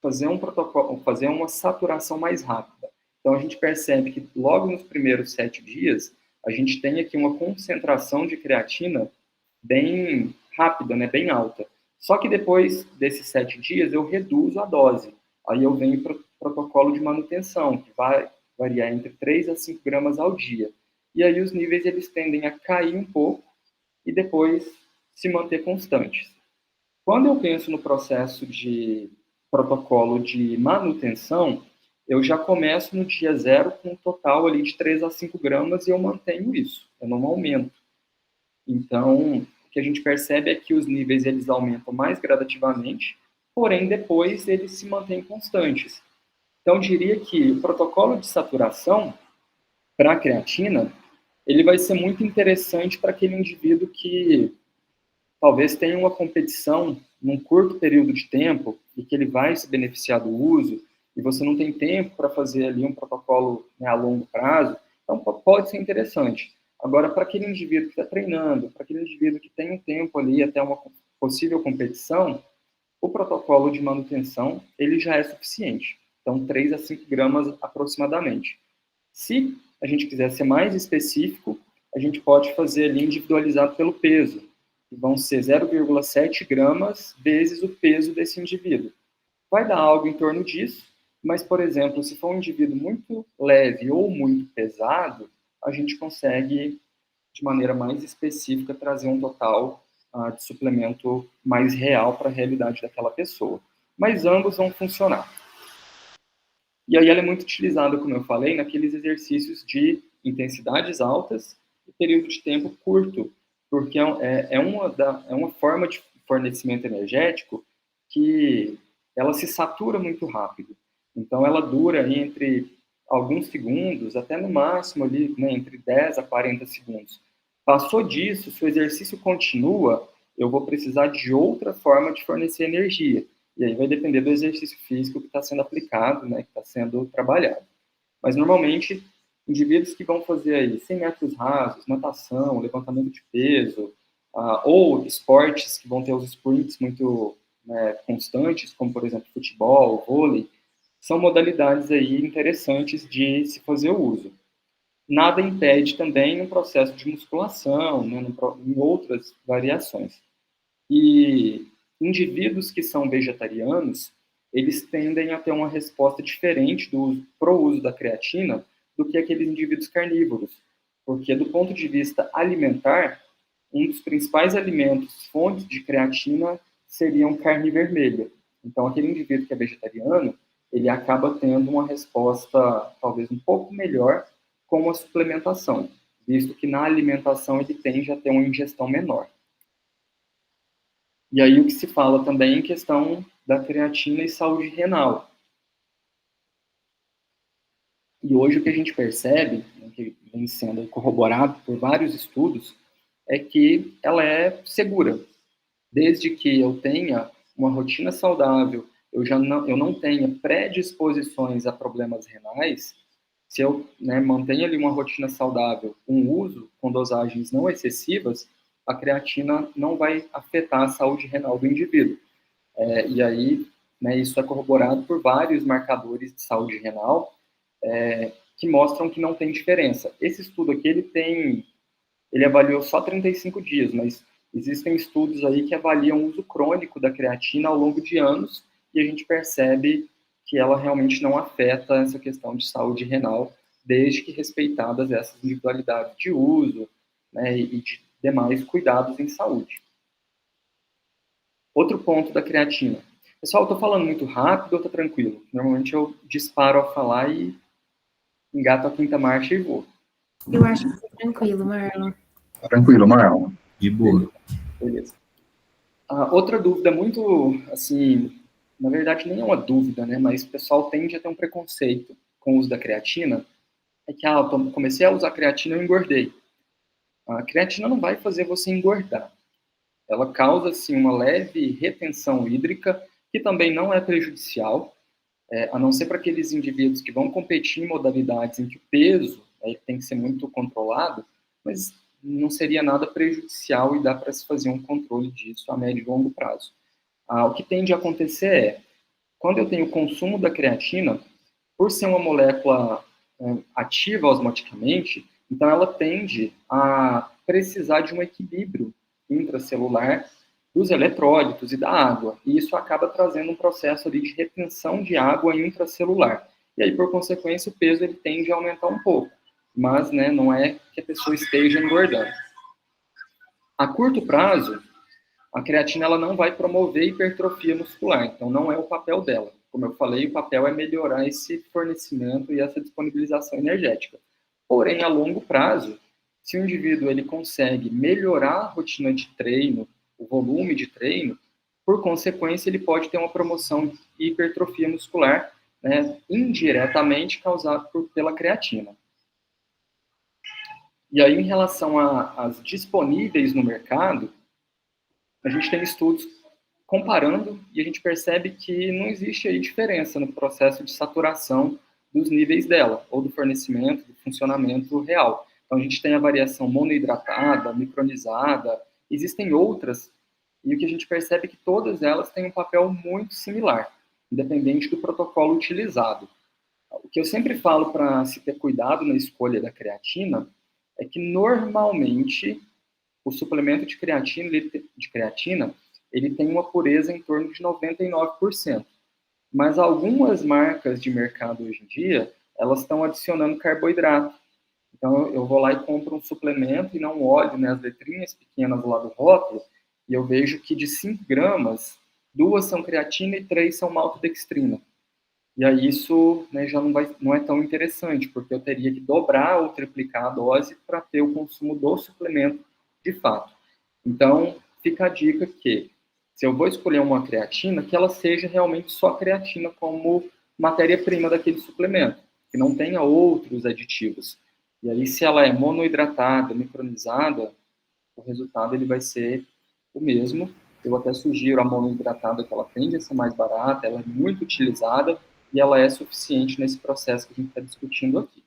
Speaker 2: fazer um protocolo, fazer uma saturação mais rápida. Então, a gente percebe que logo nos primeiros 7 dias, a gente tem aqui uma concentração de creatina bem rápida, né, bem alta. Só que depois desses 7 dias, eu reduzo a dose. Aí eu venho para o protocolo de manutenção, que vai variar entre 3 a 5 gramas ao dia. E aí os níveis eles tendem a cair um pouco e depois se manter constantes. Quando eu penso no processo de protocolo de manutenção, eu já começo no dia 0 com um total ali de 3 a 5 gramas e eu mantenho isso, eu não aumento. Então, o que a gente percebe é que os níveis eles aumentam mais gradativamente, porém depois eles se mantêm constantes. Então, diria que o protocolo de saturação para a creatina, ele vai ser muito interessante para aquele indivíduo que talvez tenha uma competição num curto período de tempo e que ele vai se beneficiar do uso e você não tem tempo para fazer ali um protocolo, né, a longo prazo, então pode ser interessante. Agora, para aquele indivíduo que está treinando, para aquele indivíduo que tem um tempo ali até uma possível competição, o protocolo de manutenção ele já é suficiente. Então, 3 a 5 gramas aproximadamente. Se a gente quiser ser mais específico, a gente pode fazer ali individualizado pelo peso, que vão ser 0,7 gramas vezes o peso desse indivíduo. Vai dar algo em torno disso, mas, por exemplo, se for um indivíduo muito leve ou muito pesado, a gente consegue, de maneira mais específica, trazer um total de suplemento mais real para a realidade daquela pessoa. Mas ambos vão funcionar. E aí ela é muito utilizada, como eu falei, naqueles exercícios de intensidades altas e período de tempo curto, porque é uma forma de fornecimento energético que ela se satura muito rápido. Então, ela dura entre alguns segundos, até no máximo ali, né, entre 10 a 40 segundos. Passou disso, se o exercício continua, eu vou precisar de outra forma de fornecer energia. E aí vai depender do exercício físico que está sendo aplicado, né, que está sendo trabalhado. Mas, normalmente, indivíduos que vão fazer aí 100 metros rasos, natação, levantamento de peso, ou esportes que vão ter os sprints muito constantes, como, por exemplo, futebol, vôlei, são modalidades aí interessantes de se fazer o uso. Nada impede também no processo de musculação, né, em outras variações. E indivíduos que são vegetarianos, eles tendem a ter uma resposta diferente para o uso da creatina do que aqueles indivíduos carnívoros. Porque, do ponto de vista alimentar, um dos principais alimentos, fontes de creatina, seriam carne vermelha. Então, aquele indivíduo que é vegetariano, ele acaba tendo uma resposta talvez um pouco melhor com a suplementação, visto que na alimentação ele tende a ter uma ingestão menor. E aí o que se fala também em questão da creatina e saúde renal. E hoje o que a gente percebe, né, que vem sendo corroborado por vários estudos, é que ela é segura. Desde que eu tenha uma rotina saudável, eu não tenha predisposições a problemas renais, se eu, né, mantenho ali uma rotina saudável, um uso com dosagens não excessivas, a creatina não vai afetar a saúde renal do indivíduo. E aí, né, isso é corroborado por vários marcadores de saúde renal, que mostram que não tem diferença. Esse estudo aqui, ele avaliou só 35 dias, mas existem estudos aí que avaliam o uso crônico da creatina ao longo de anos, e a gente percebe que ela realmente não afeta essa questão de saúde renal, desde que respeitadas essas individualidades de uso, né, e de demais cuidados em saúde. Outro ponto da creatina. Pessoal, eu estou falando muito rápido ou estou tranquilo? Normalmente eu disparo a falar e engato a quinta marcha e vou.
Speaker 3: Eu acho que é tranquilo, Marlon.
Speaker 1: Tranquilo, Marlon.
Speaker 5: De boa.
Speaker 2: Beleza. Outra dúvida muito, assim, na verdade nem é uma dúvida, né, mas o pessoal tende a ter um preconceito com o uso da creatina, é que, eu comecei a usar creatina e eu engordei. A creatina não vai fazer você engordar. Ela causa, assim, uma leve retenção hídrica, que também não é prejudicial, a não ser para aqueles indivíduos que vão competir em modalidades em que o peso tem que ser muito controlado, mas não seria nada prejudicial e dá para se fazer um controle disso a médio e longo prazo. O que tende a acontecer é, quando eu tenho o consumo da creatina, por ser uma molécula ativa osmoticamente, então ela tende a precisar de um equilíbrio intracelular dos eletrólitos e da água, e isso acaba trazendo um processo ali de retenção de água intracelular. E aí, por consequência, o peso ele tende a aumentar um pouco, mas, né, não é que a pessoa esteja engordando. A curto prazo, a creatina ela não vai promover hipertrofia muscular, então não é o papel dela. Como eu falei, o papel é melhorar esse fornecimento e essa disponibilização energética. Porém, a longo prazo, se o indivíduo ele consegue melhorar a rotina de treino, o volume de treino, por consequência, ele pode ter uma promoção de hipertrofia muscular, né, indiretamente causada pela creatina. E aí, em relação às disponíveis no mercado, a gente tem estudos comparando e a gente percebe que não existe aí diferença no processo de saturação dos níveis dela, ou do fornecimento, do funcionamento real. Então, a gente tem a variação monoidratada, micronizada, existem outras, e o que a gente percebe é que todas elas têm um papel muito similar, independente do protocolo utilizado. O que eu sempre falo para se ter cuidado na escolha da creatina é que, normalmente, o suplemento de creatina, ele tem uma pureza em torno de 99%. Mas algumas marcas de mercado hoje em dia, elas estão adicionando carboidrato. Então, eu vou lá e compro um suplemento e não olho, né, as letrinhas pequenas lá do rótulo, e eu vejo que de 5 gramas, 2 são creatina e 3 são maltodextrina. E aí isso, né, já não é tão interessante, porque eu teria que dobrar ou triplicar a dose para ter o consumo do suplemento de fato. Então, fica a dica que, se eu vou escolher uma creatina, que ela seja realmente só creatina como matéria-prima daquele suplemento, que não tenha outros aditivos. E aí, se ela é monoidratada, micronizada, o resultado ele vai ser o mesmo. Eu até sugiro a monoidratada, que ela tende a ser mais barata, ela é muito utilizada e ela é suficiente nesse processo que a gente está discutindo aqui.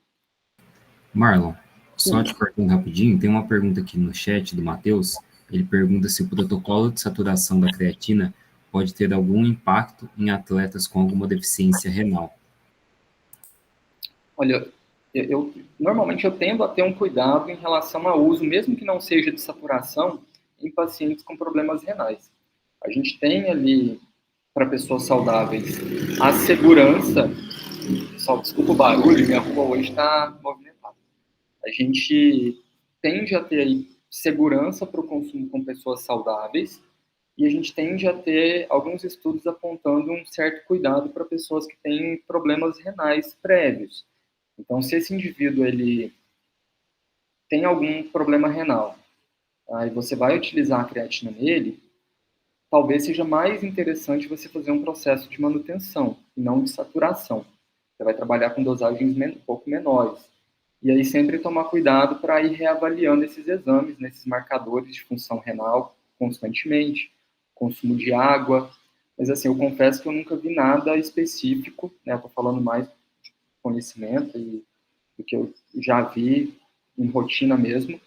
Speaker 5: Marlon, só te cortando rapidinho, tem uma pergunta aqui no chat do Matheus. Ele pergunta se o protocolo de saturação da creatina pode ter algum impacto em atletas com alguma deficiência renal.
Speaker 2: Olha, normalmente eu tendo a ter um cuidado em relação ao uso, mesmo que não seja de saturação, em pacientes com problemas renais. A gente tem ali, para pessoas saudáveis, a segurança. Só desculpa o barulho, minha rua hoje está movimentada. A gente tende a ter aí segurança para o consumo com pessoas saudáveis e a gente tende a ter alguns estudos apontando um certo cuidado para pessoas que têm problemas renais prévios. Então, se esse indivíduo ele tem algum problema renal, e você vai utilizar a creatina nele, talvez seja mais interessante você fazer um processo de manutenção e não de saturação. Você vai trabalhar com dosagens um pouco menores. E aí sempre tomar cuidado para ir reavaliando esses exames, né, esses marcadores de função renal constantemente, consumo de água. Mas assim, eu confesso que eu nunca vi nada específico, né, eu estou falando mais de conhecimento e do que eu já vi em rotina mesmo,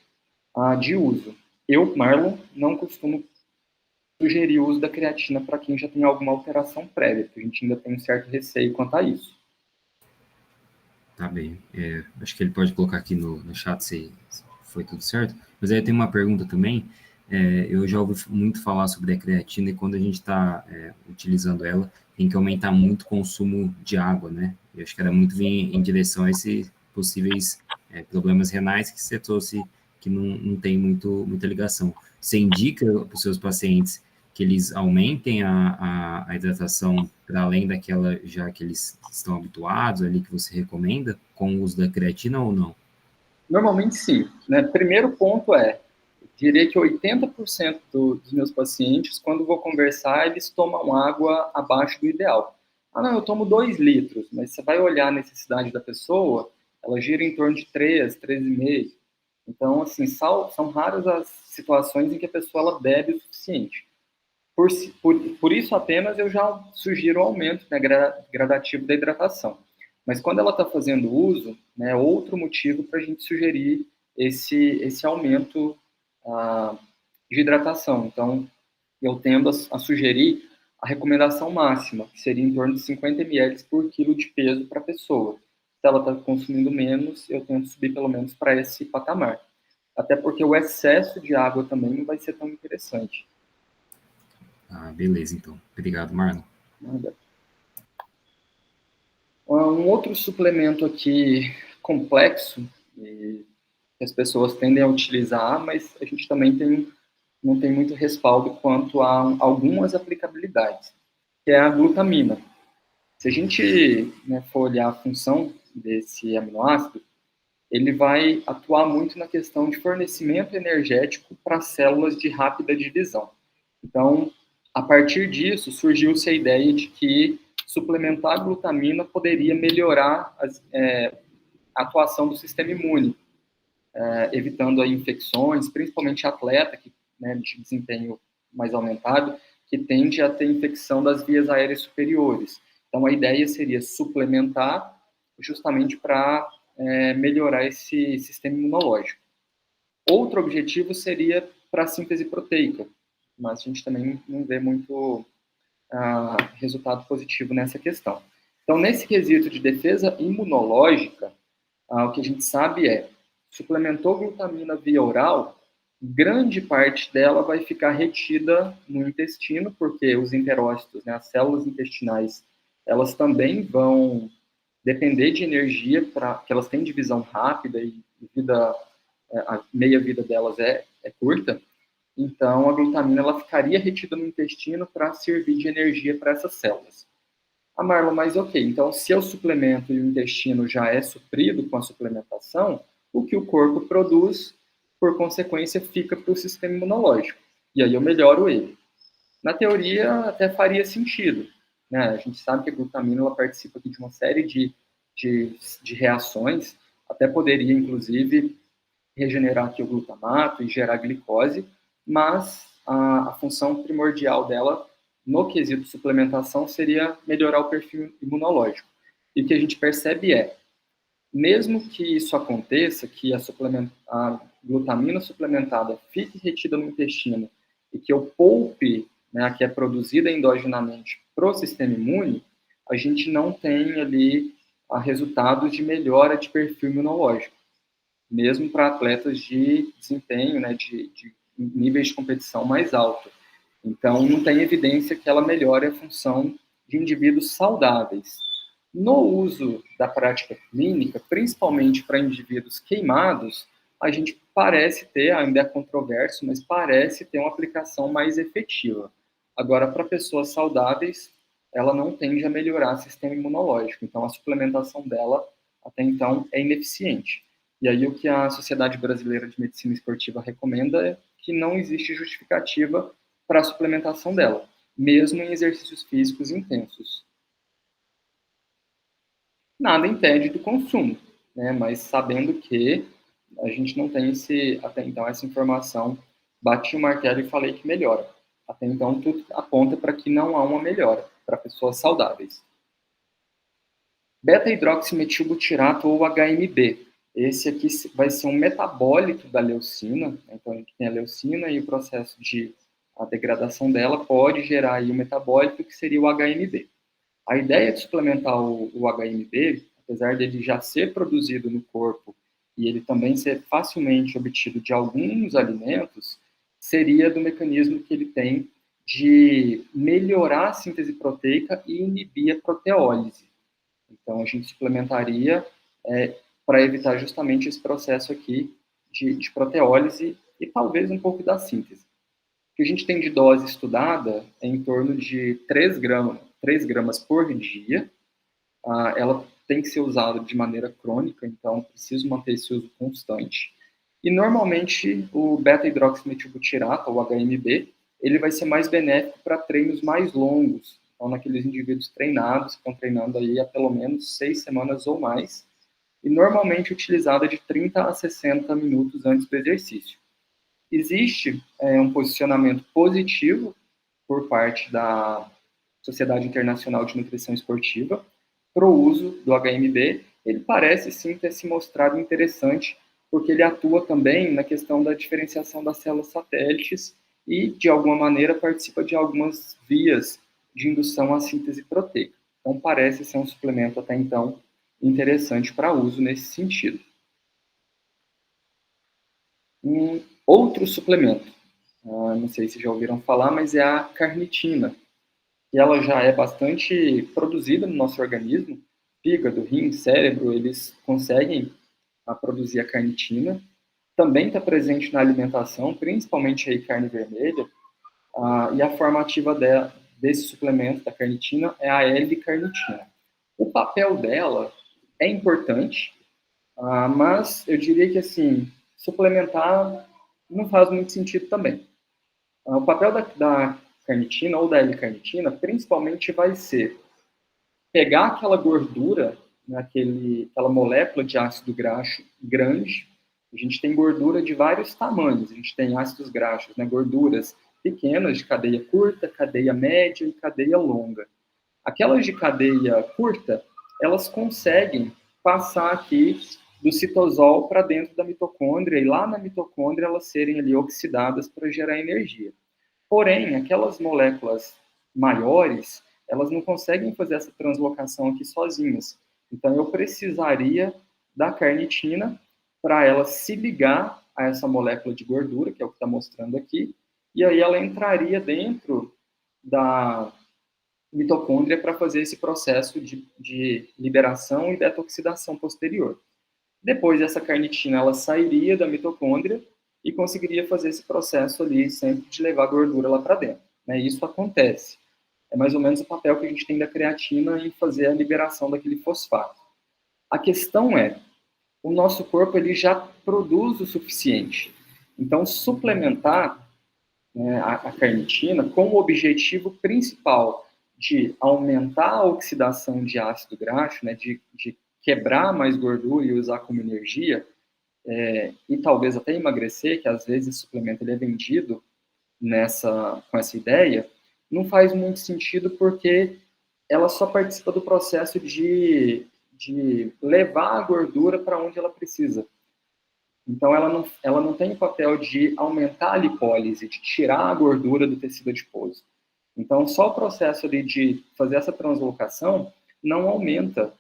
Speaker 2: de uso. Eu, Marlon, não costumo sugerir o uso da creatina para quem já tem alguma alteração prévia, porque a gente ainda tem um certo receio quanto a isso.
Speaker 5: Tá bem. Acho que ele pode colocar aqui no chat se foi tudo certo. Mas aí tem uma pergunta também. Eu já ouvi muito falar sobre a creatina e quando a gente está utilizando ela, tem que aumentar muito o consumo de água, né? Eu acho que era muito vir em direção a esses possíveis problemas renais que você trouxe, que não tem muita ligação. Você indica para os seus pacientes que eles aumentem a hidratação para além daquela já que eles estão habituados ali, que você recomenda, com o uso da creatina ou não?
Speaker 2: Normalmente sim, né? Primeiro ponto diria que 80% dos meus pacientes, quando vou conversar, eles tomam água abaixo do ideal. Não, eu tomo 2 litros, mas você vai olhar a necessidade da pessoa, ela gira em torno de 3, 3,5. Então, assim, são raras as situações em que a pessoa ela bebe o suficiente. Por isso apenas eu já sugiro o aumento, né, gradativo da hidratação. Mas quando ela está fazendo uso, né, é outro motivo para a gente sugerir esse aumento de hidratação. Então, eu tendo a sugerir a recomendação máxima, que seria em torno de 50 ml por quilo de peso para a pessoa. Se ela está consumindo menos, eu tento subir pelo menos para esse patamar. Até porque o excesso de água também não vai ser tão interessante.
Speaker 5: Beleza, então. Obrigado, Marlon.
Speaker 2: Nada. Um outro suplemento aqui complexo, que as pessoas tendem a utilizar, mas a gente também não tem muito respaldo quanto a algumas aplicabilidades, que é a glutamina. Se a gente, né, for olhar a função desse aminoácido, ele vai atuar muito na questão de fornecimento energético para células de rápida divisão. Então, a partir disso, surgiu-se a ideia de que suplementar a glutamina poderia melhorar a atuação do sistema imune, evitando aí infecções, principalmente atleta né, de desempenho mais aumentado, que tende a ter infecção das vias aéreas superiores. Então, a ideia seria suplementar justamente para melhorar esse sistema imunológico. Outro objetivo seria para a síntese proteica, mas a gente também não vê muito resultado positivo nessa questão. Então, nesse quesito de defesa imunológica, o que a gente sabe suplementou glutamina via oral, grande parte dela vai ficar retida no intestino, porque os enterócitos, né, as células intestinais, elas também vão depender de energia, que elas têm divisão rápida e a meia-vida delas é curta. Então, a glutamina ela ficaria retida no intestino para servir de energia para essas células. Marlon, mas ok, então se eu suplemento e o intestino já é suprido com a suplementação, o que o corpo produz, por consequência, fica para o sistema imunológico. E aí eu melhoro ele. Na teoria, até faria sentido. Né? A gente sabe que a glutamina ela participa aqui de uma série de reações, até poderia, inclusive, regenerar aqui o glutamato e gerar glicose, mas a função primordial dela, no quesito suplementação, seria melhorar o perfil imunológico. E o que a gente percebe mesmo que isso aconteça, que a glutamina suplementada fique retida no intestino e que eu poupe, né, a que é produzida endogenamente para o sistema imune, a gente não tem ali resultados de melhora de perfil imunológico, mesmo para atletas de desempenho, né, de níveis de competição mais alto. Então, não tem evidência que ela melhore a função de indivíduos saudáveis. No uso da prática clínica, principalmente para indivíduos queimados, a gente parece ter, ainda é controverso, mas parece ter uma aplicação mais efetiva. Agora, para pessoas saudáveis, ela não tende a melhorar o sistema imunológico. Então, a suplementação dela, até então, é ineficiente. E aí, o que a Sociedade Brasileira de Medicina Esportiva recomenda é que não existe justificativa para a suplementação dela, mesmo em exercícios físicos intensos. nada impede do consumo, né? Mas sabendo que a gente não tem até então essa informação, bati o martelo e falei que melhora. Até então tudo aponta para que não há uma melhora para pessoas saudáveis. Beta-hidroximetilbutirato ou HMB. Esse aqui vai ser um metabólito da leucina, né? Então a gente tem a leucina e o processo de a degradação dela pode gerar aí um metabólito que seria o HMB. A ideia de suplementar o HMB, apesar dele já ser produzido no corpo e ele também ser facilmente obtido de alguns alimentos, seria do mecanismo que ele tem de melhorar a síntese proteica e inibir a proteólise. Então, a gente suplementaria para evitar justamente esse processo aqui de proteólise e talvez um pouco da síntese. O que a gente tem de dose estudada é em torno de 3 gramas por dia. Ela tem que ser usada de maneira crônica, então preciso manter esse uso constante. E normalmente o beta-hidroximetilbutirato, ou HMB, ele vai ser mais benéfico para treinos mais longos. Então, naqueles indivíduos treinados, que estão treinando aí há pelo menos 6 semanas ou mais, e normalmente utilizada de 30 a 60 minutos antes do exercício. Existe um posicionamento positivo por parte da Sociedade Internacional de Nutrição Esportiva para o uso do HMB. Ele parece sim ter se mostrado interessante, porque ele atua também na questão da diferenciação das células satélites e, de alguma maneira, participa de algumas vias de indução à síntese proteica. Então, parece ser um suplemento até então interessante para uso nesse sentido. Um outro suplemento, não sei se já ouviram falar, mas é a carnitina. E ela já é bastante produzida no nosso organismo. Fígado, rim, cérebro, eles conseguem produzir a carnitina. Também está presente na alimentação, principalmente aí carne vermelha. E a forma ativa desse suplemento, da carnitina, é a L-carnitina. O papel dela é importante, mas eu diria que, assim, suplementar não faz muito sentido também. O papel da carnitina ou da L-carnitina, principalmente vai ser pegar aquela gordura, né, aquela molécula de ácido graxo grande. A gente tem gordura de vários tamanhos. A gente tem ácidos graxos, né, gorduras pequenas, de cadeia curta, cadeia média e cadeia longa. Aquelas de cadeia curta, elas conseguem passar aqui do citosol para dentro da mitocôndria, e lá na mitocôndria elas serem ali oxidadas para gerar energia. Porém, aquelas moléculas maiores, elas não conseguem fazer essa translocação aqui sozinhas. Então, eu precisaria da carnitina para ela se ligar a essa molécula de gordura, que é o que está mostrando aqui, e aí ela entraria dentro da mitocôndria para fazer esse processo de liberação e detoxidação posterior. Depois, essa carnitina ela sairia da mitocôndria e conseguiria fazer esse processo ali sempre de levar a gordura lá para dentro. Né? Isso acontece. É mais ou menos o papel que a gente tem da creatina em fazer a liberação daquele fosfato. A questão é, o nosso corpo ele já produz o suficiente. Então, suplementar, né, a carnitina com o objetivo principal de aumentar a oxidação de ácido graxo, né, de quebrar mais gordura e usar como energia, e talvez até emagrecer, que às vezes esse suplemento ele é vendido com essa ideia, não faz muito sentido porque ela só participa do processo de levar a gordura para onde ela precisa. Então, ela não tem o papel de aumentar a lipólise, de tirar a gordura do tecido adiposo. Então, só o processo ali de fazer essa translocação não aumenta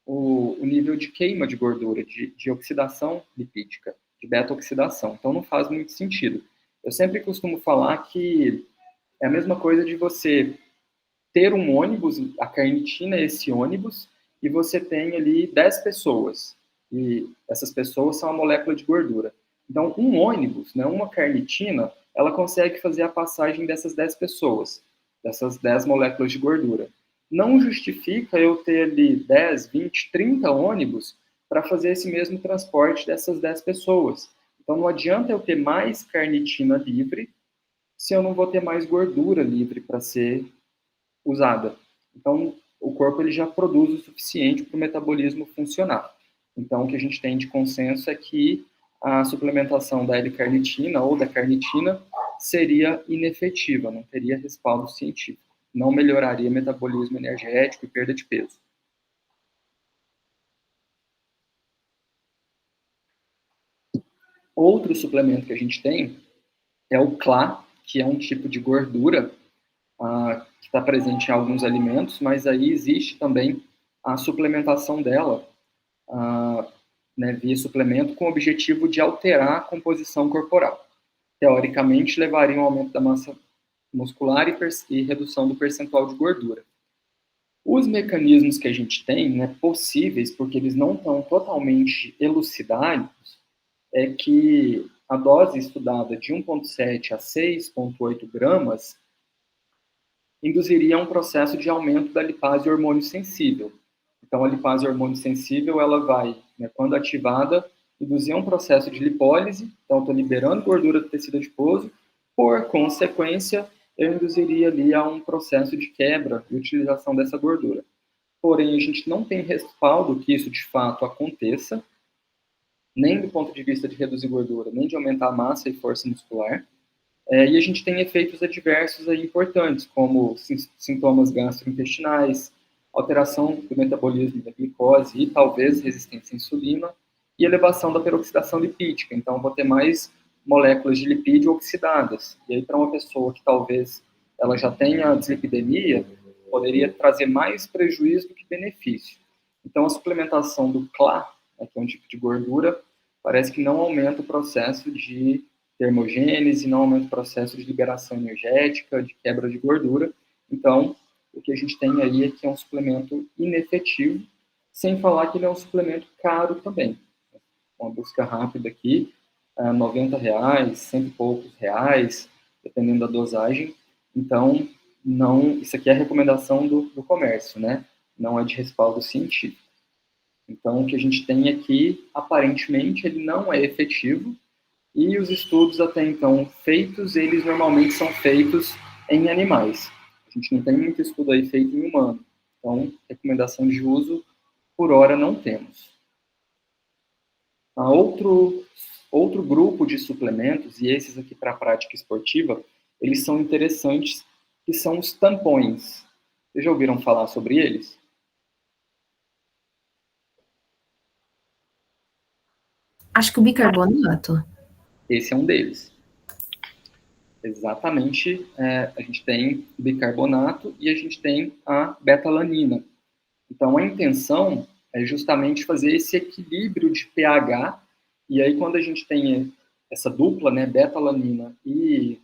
Speaker 2: o nível de queima de gordura, de oxidação lipídica, de beta-oxidação. Então, não faz muito sentido. Eu sempre costumo falar que é a mesma coisa de você ter um ônibus, a carnitina é esse ônibus, e você tem ali 10 pessoas. E essas pessoas são a molécula de gordura. Então, um ônibus, né, uma carnitina, ela consegue fazer a passagem dessas 10 pessoas, dessas 10 moléculas de gordura. Não justifica eu ter ali 10, 20, 30 ônibus para fazer esse mesmo transporte dessas 10 pessoas. Então, não adianta eu ter mais carnitina livre se eu não vou ter mais gordura livre para ser usada. Então, o corpo ele já produz o suficiente para o metabolismo funcionar. Então, o que a gente tem de consenso é que a suplementação da L-carnitina ou da carnitina seria inefetiva, não teria respaldo científico, não melhoraria metabolismo energético e perda de peso. Outro suplemento que a gente tem é o CLA, que é um tipo de gordura que está presente em alguns alimentos, mas aí existe também a suplementação dela né, via suplemento com o objetivo de alterar a composição corporal. Teoricamente, levaria um aumento da massa muscular e redução do percentual de gordura. Os mecanismos que a gente tem, né, possíveis, porque eles não estão totalmente elucidados, é que a dose estudada de 1,7 a 6,8 gramas induziria um processo de aumento da lipase hormônio sensível. Então, a lipase hormônio sensível, ela vai, né, quando ativada, induzir um processo de lipólise, então estou liberando gordura do tecido adiposo, por consequência, eu induziria ali a um processo de quebra e utilização dessa gordura. Porém, a gente não tem respaldo que isso de fato aconteça, nem do ponto de vista de reduzir gordura, nem de aumentar a massa e força muscular. E a gente tem efeitos adversos aí importantes, como sintomas gastrointestinais, alteração do metabolismo da glicose e talvez resistência à insulina e elevação da peroxidação lipídica. Então, vou ter mais moléculas de lipídio oxidadas. E aí, para uma pessoa que talvez ela já tenha dislipidemia, poderia trazer mais prejuízo do que benefício. Então, a suplementação do CLA, né, que é um tipo de gordura, parece que não aumenta o processo de termogênese, não aumenta o processo de liberação energética, de quebra de gordura. Então, o que a gente tem aí é que é um suplemento inefetivo, sem falar que ele é um suplemento caro também. Uma busca rápida aqui, R$90, cento e poucos reais, dependendo da dosagem. Então, não, isso aqui é a recomendação do comércio, né? Não é de respaldo científico. Então, o que a gente tem aqui, aparentemente, ele não é efetivo, e os estudos até então feitos, eles normalmente são feitos em animais. A gente não tem muito estudo aí feito em humano. Então, recomendação de uso, por hora, não temos. Outro grupo de suplementos, e esses aqui para a prática esportiva, eles são interessantes, que são os tampões. Vocês já ouviram falar sobre eles?
Speaker 3: Acho que o bicarbonato.
Speaker 2: Esse é um deles. Exatamente, a gente tem bicarbonato e a gente tem a betalanina. Então, a intenção é justamente fazer esse equilíbrio de pH, e aí quando a gente tem essa dupla, né, betalanina e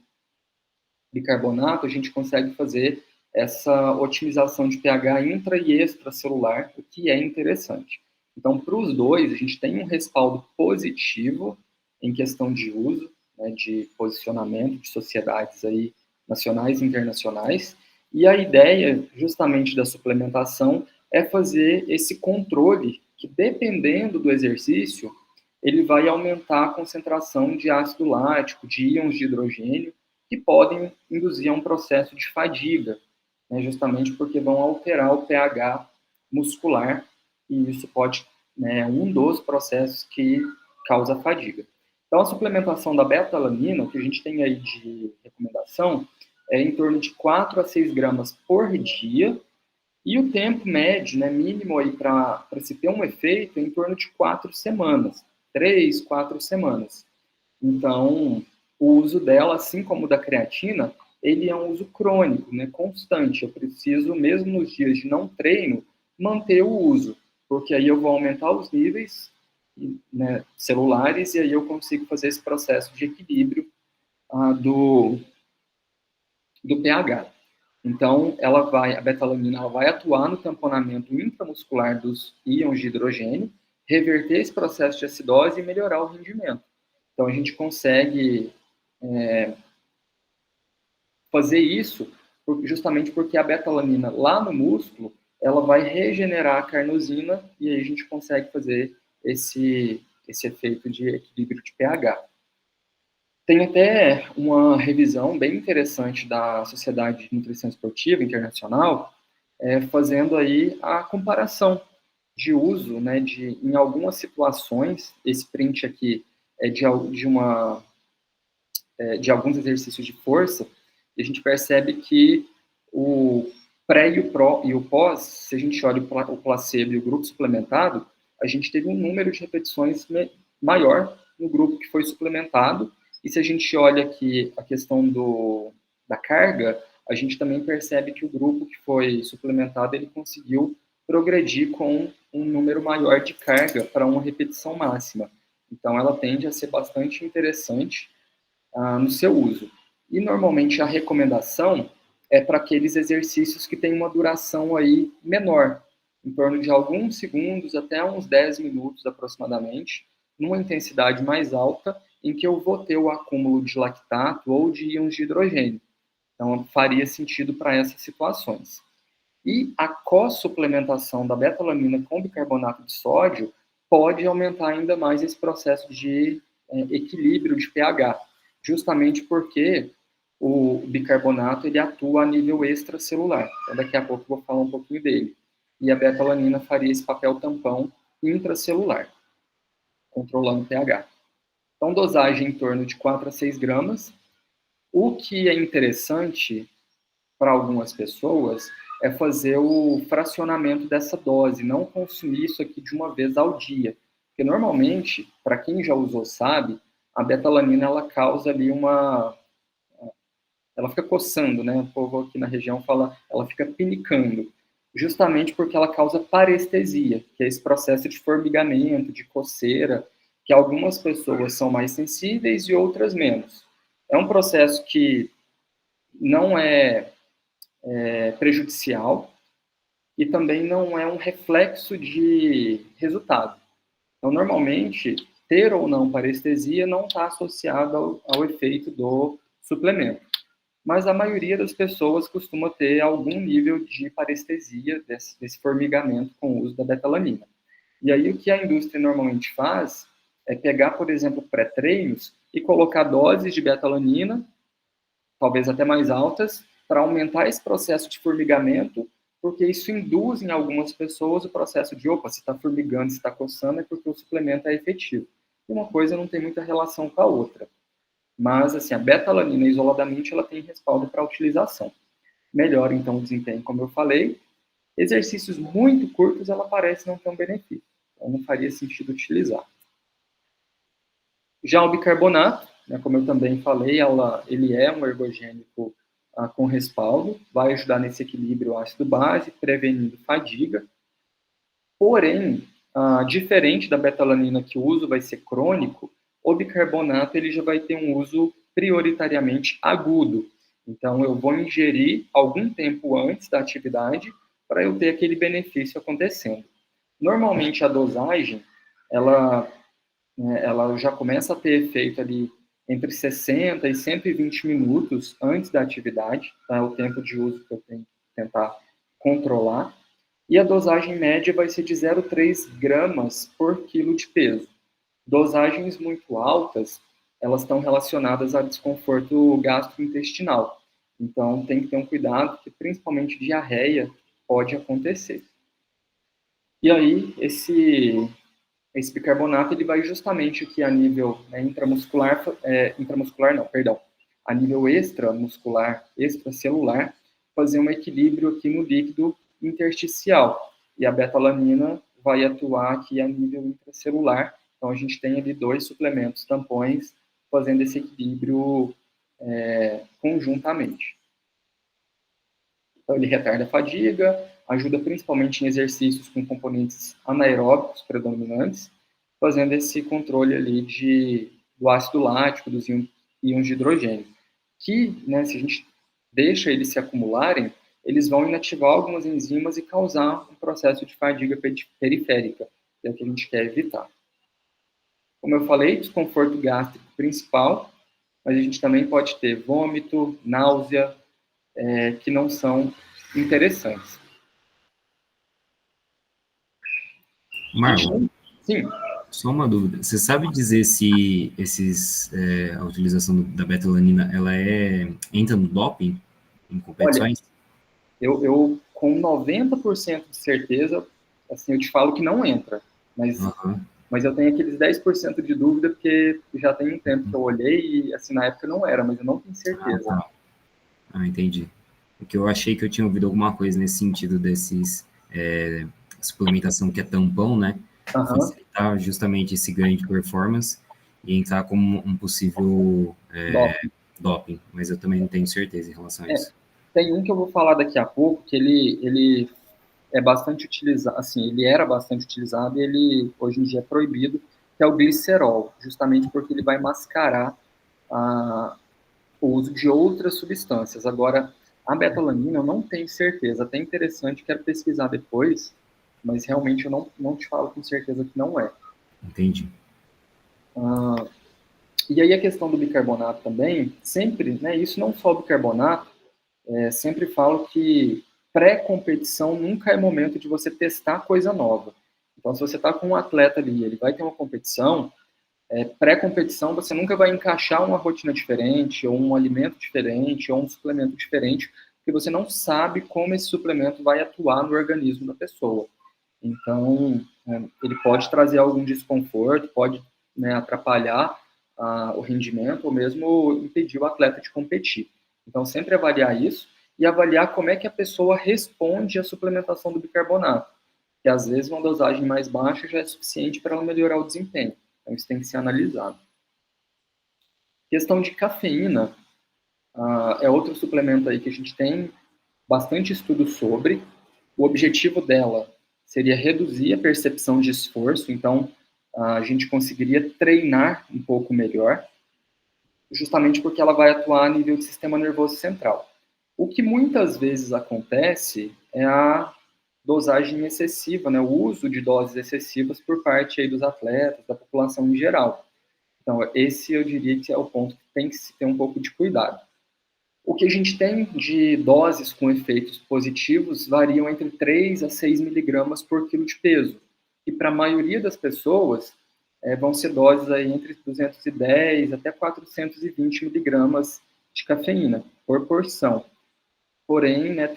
Speaker 2: bicarbonato, a gente consegue fazer essa otimização de pH intra e extracelular, o que é interessante. Então, para os dois, a gente tem um respaldo positivo em questão de uso, né, de posicionamento de sociedades aí nacionais e internacionais, e a ideia justamente da suplementação é fazer esse controle que, dependendo do exercício, ele vai aumentar a concentração de ácido lático, de íons de hidrogênio, que podem induzir a um processo de fadiga, né, justamente porque vão alterar o pH muscular, e isso pode, né, um dos processos que causa fadiga. Então, a suplementação da betalanina, o que a gente tem aí de recomendação, é em torno de 4 a 6 gramas por dia, e o tempo médio, né, mínimo aí para se ter um efeito é em torno de 4 semanas, 3, 4 semanas. Então, o uso dela, assim como o da creatina, ele é um uso crônico, né, constante. Eu preciso, mesmo nos dias de não treino, manter o uso, porque aí eu vou aumentar os níveis, né, celulares, e aí eu consigo fazer esse processo de equilíbrio do pH. Então, a betalanina ela vai atuar no tamponamento intramuscular dos íons de hidrogênio, reverter esse processo de acidose e melhorar o rendimento. Então, a gente consegue fazer isso justamente porque a betalanina lá no músculo, ela vai regenerar a carnosina e aí a gente consegue fazer esse efeito de equilíbrio de pH. Tem até uma revisão bem interessante da Sociedade de Nutrição Esportiva Internacional, fazendo aí a comparação de uso, né, em algumas situações. Esse print aqui é de alguns exercícios de força, e a gente percebe que o pré e o pós, se a gente olha o placebo e o grupo suplementado, a gente teve um número de repetições maior no grupo que foi suplementado, e se a gente olha aqui a questão da carga, a gente também percebe que o grupo que foi suplementado, ele conseguiu progredir com um número maior de carga para uma repetição máxima. Então, ela tende a ser bastante interessante no seu uso. E, normalmente, a recomendação é para aqueles exercícios que têm uma duração aí menor, em torno de alguns segundos até uns 10 minutos aproximadamente, numa intensidade mais alta, em que eu vou ter o acúmulo de lactato ou de íons de hidrogênio. Então, faria sentido para essas situações. E a co-suplementação da betalanina com bicarbonato de sódio pode aumentar ainda mais esse processo de equilíbrio de pH, justamente porque o bicarbonato ele atua a nível extracelular. Então, daqui a pouco eu vou falar um pouquinho dele. E a betalanina faria esse papel tampão intracelular, controlando o pH. Então, dosagem em torno de 4 a 6 gramas. O que é interessante para algumas pessoas é fazer o fracionamento dessa dose, não consumir isso aqui de uma vez ao dia. Porque, normalmente, para quem já usou sabe, a betalanina ela causa ali ela fica coçando, né? O povo aqui na região fala, ela fica pinicando, justamente porque ela causa parestesia, que é esse processo de formigamento, de coceira, que algumas pessoas são mais sensíveis e outras menos. É um processo que não é prejudicial e também não é um reflexo de resultado. Então, normalmente, ter ou não parestesia não está associado ao efeito do suplemento. Mas a maioria das pessoas costuma ter algum nível de parestesia, desse formigamento com o uso da betalanina. E aí, o que a indústria normalmente faz é pegar, por exemplo, pré-treinos e colocar doses de betalanina, talvez até mais altas, para aumentar esse processo de formigamento, porque isso induz em algumas pessoas o processo de, opa, se está formigando, se está coçando, é porque o suplemento é efetivo. E uma coisa não tem muita relação com a outra. Mas, assim, a betalanina isoladamente, ela tem respaldo para utilização. Melhora, então, o desempenho, como eu falei. Exercícios muito curtos, ela parece não ter um benefício. Então, não faria sentido utilizar. Já o bicarbonato, né, como eu também falei, ele é um ergogênico com respaldo, vai ajudar nesse equilíbrio ácido-base, prevenindo fadiga. Porém, diferente da betalanina, que o uso vai ser crônico, o bicarbonato ele já vai ter um uso prioritariamente agudo. Então, eu vou ingerir algum tempo antes da atividade para eu ter aquele benefício acontecendo. Normalmente, a dosagem, ela já começa a ter efeito ali entre 60 e 120 minutos antes da atividade, tá? É o tempo de uso que eu tenho que tentar controlar. E a dosagem média vai ser de 0,3 gramas por quilo de peso. Dosagens muito altas, elas estão relacionadas a desconforto gastrointestinal. Então, tem que ter um cuidado, que principalmente diarreia pode acontecer. E aí, esse bicarbonato, ele vai justamente aqui a nível intramuscular, a nível extramuscular, extracelular, fazer um equilíbrio aqui no líquido intersticial. E a betalanina vai atuar aqui a nível intracelular. Então, a gente tem ali 2 suplementos tampões fazendo esse equilíbrio conjuntamente. Então, ele retarda a fadiga, ajuda principalmente em exercícios com componentes anaeróbicos predominantes, fazendo esse controle ali do ácido lático, dos íons de hidrogênio, que, né, se a gente deixa eles se acumularem, eles vão inativar algumas enzimas e causar um processo de fadiga periférica, que é o que a gente quer evitar. Como eu falei, desconforto gástrico principal, mas a gente também pode ter vômito, náusea, que não são interessantes.
Speaker 5: Marlon,
Speaker 2: Sim.
Speaker 5: Só uma dúvida. Você sabe dizer se a utilização da betalanina ela entra no doping em competições?
Speaker 2: Olha, eu com 90% de certeza, assim, eu te falo que não entra, mas eu tenho aqueles 10% de dúvida, porque já tem um tempo que eu olhei e, assim, na época não era, mas eu não tenho certeza.
Speaker 5: Entendi. Porque eu achei que eu tinha ouvido alguma coisa nesse sentido desses suplementação que é tampão, né? Facilitar justamente esse ganho de performance e entrar como um possível doping, mas eu também não tenho certeza em relação a isso.
Speaker 2: Tem um que eu vou falar daqui a pouco, que ele é bastante utilizado, assim, ele era bastante utilizado e ele hoje em dia é proibido, que é o glicerol, justamente porque ele vai mascarar o uso de outras substâncias. Agora, a betalanina eu não tenho certeza, até interessante, quero pesquisar depois, mas realmente eu não te falo com certeza que não é.
Speaker 5: Entendi.
Speaker 2: E aí a questão do bicarbonato também, sempre, né, isso não só o bicarbonato, sempre falo que pré-competição nunca é momento de você testar coisa nova. Então, se você está com um atleta ali, ele vai ter uma competição, pré-competição você nunca vai encaixar uma rotina diferente, ou um alimento diferente, ou um suplemento diferente, porque você não sabe como esse suplemento vai atuar no organismo da pessoa. Então, ele pode trazer algum desconforto, pode, né, atrapalhar o rendimento, ou mesmo impedir o atleta de competir. Então, sempre avaliar isso e avaliar como é que a pessoa responde à suplementação do bicarbonato, que às vezes uma dosagem mais baixa já é suficiente para ela melhorar o desempenho. Então, isso tem que ser analisado. Questão de cafeína, é outro suplemento aí que a gente tem bastante estudo sobre. O objetivo dela seria reduzir a percepção de esforço, então a gente conseguiria treinar um pouco melhor, justamente porque ela vai atuar a nível do sistema nervoso central. O que muitas vezes acontece é a dosagem excessiva, né, o uso de doses excessivas por parte aí dos atletas, da população em geral. Então, esse eu diria que é o ponto que tem que se ter um pouco de cuidado. O que a gente tem de doses com efeitos positivos variam entre 3 a 6 miligramas por quilo de peso. E para a maioria das pessoas, vão ser doses aí entre 210 até 420 miligramas de cafeína por porção. Porém, né,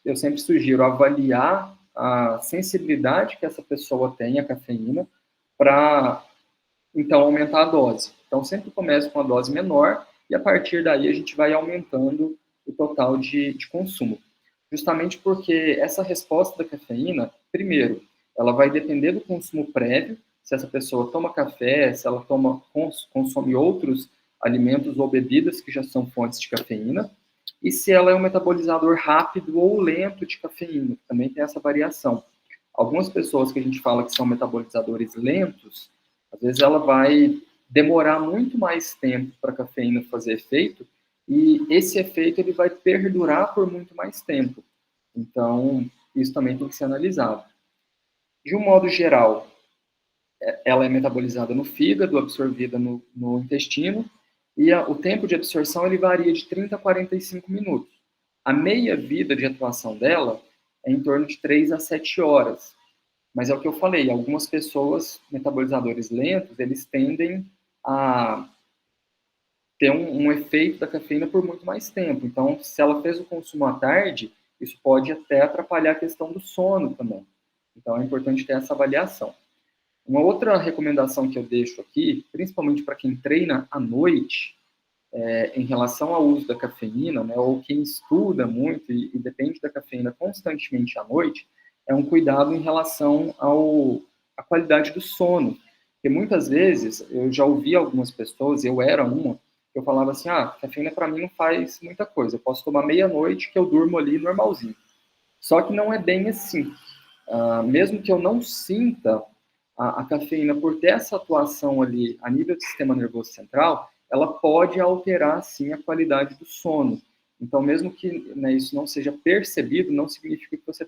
Speaker 2: eu sempre sugiro avaliar a sensibilidade que essa pessoa tem à cafeína para, então, aumentar a dose. Então, sempre começa com uma dose menor e, a partir daí, a gente vai aumentando o total de consumo. Justamente porque essa resposta da cafeína, primeiro, ela vai depender do consumo prévio, se essa pessoa toma café, se ela consome outros alimentos ou bebidas que já são fontes de cafeína, e se ela é um metabolizador rápido ou lento de cafeína, também tem essa variação. Algumas pessoas que a gente fala que são metabolizadores lentos, às vezes ela vai demorar muito mais tempo para a cafeína fazer efeito, e esse efeito ele vai perdurar por muito mais tempo. Então, isso também tem que ser analisado. De um modo geral, ela é metabolizada no fígado, absorvida no intestino, e o tempo de absorção ele varia de 30 a 45 minutos. A meia-vida de atuação dela é em torno de 3 a 7 horas. Mas é o que eu falei, algumas pessoas, metabolizadores lentos, eles tendem a ter um efeito da cafeína por muito mais tempo. Então, se ela fez o consumo à tarde, isso pode até atrapalhar a questão do sono também. Então, é importante ter essa avaliação. Uma outra recomendação que eu deixo aqui, principalmente para quem treina à noite, em relação ao uso da cafeína, né, ou quem estuda muito e depende da cafeína constantemente à noite, é um cuidado em relação à qualidade do sono. Porque muitas vezes, eu já ouvi algumas pessoas, eu era uma, eu falava assim, cafeína para mim não faz muita coisa, eu posso tomar meia-noite que eu durmo ali normalzinho. Só que não é bem assim. Mesmo que eu não sinta a cafeína por ter essa atuação ali a nível do sistema nervoso central, ela pode alterar, sim, a qualidade do sono. Então, mesmo que, né, isso não seja percebido, não significa que você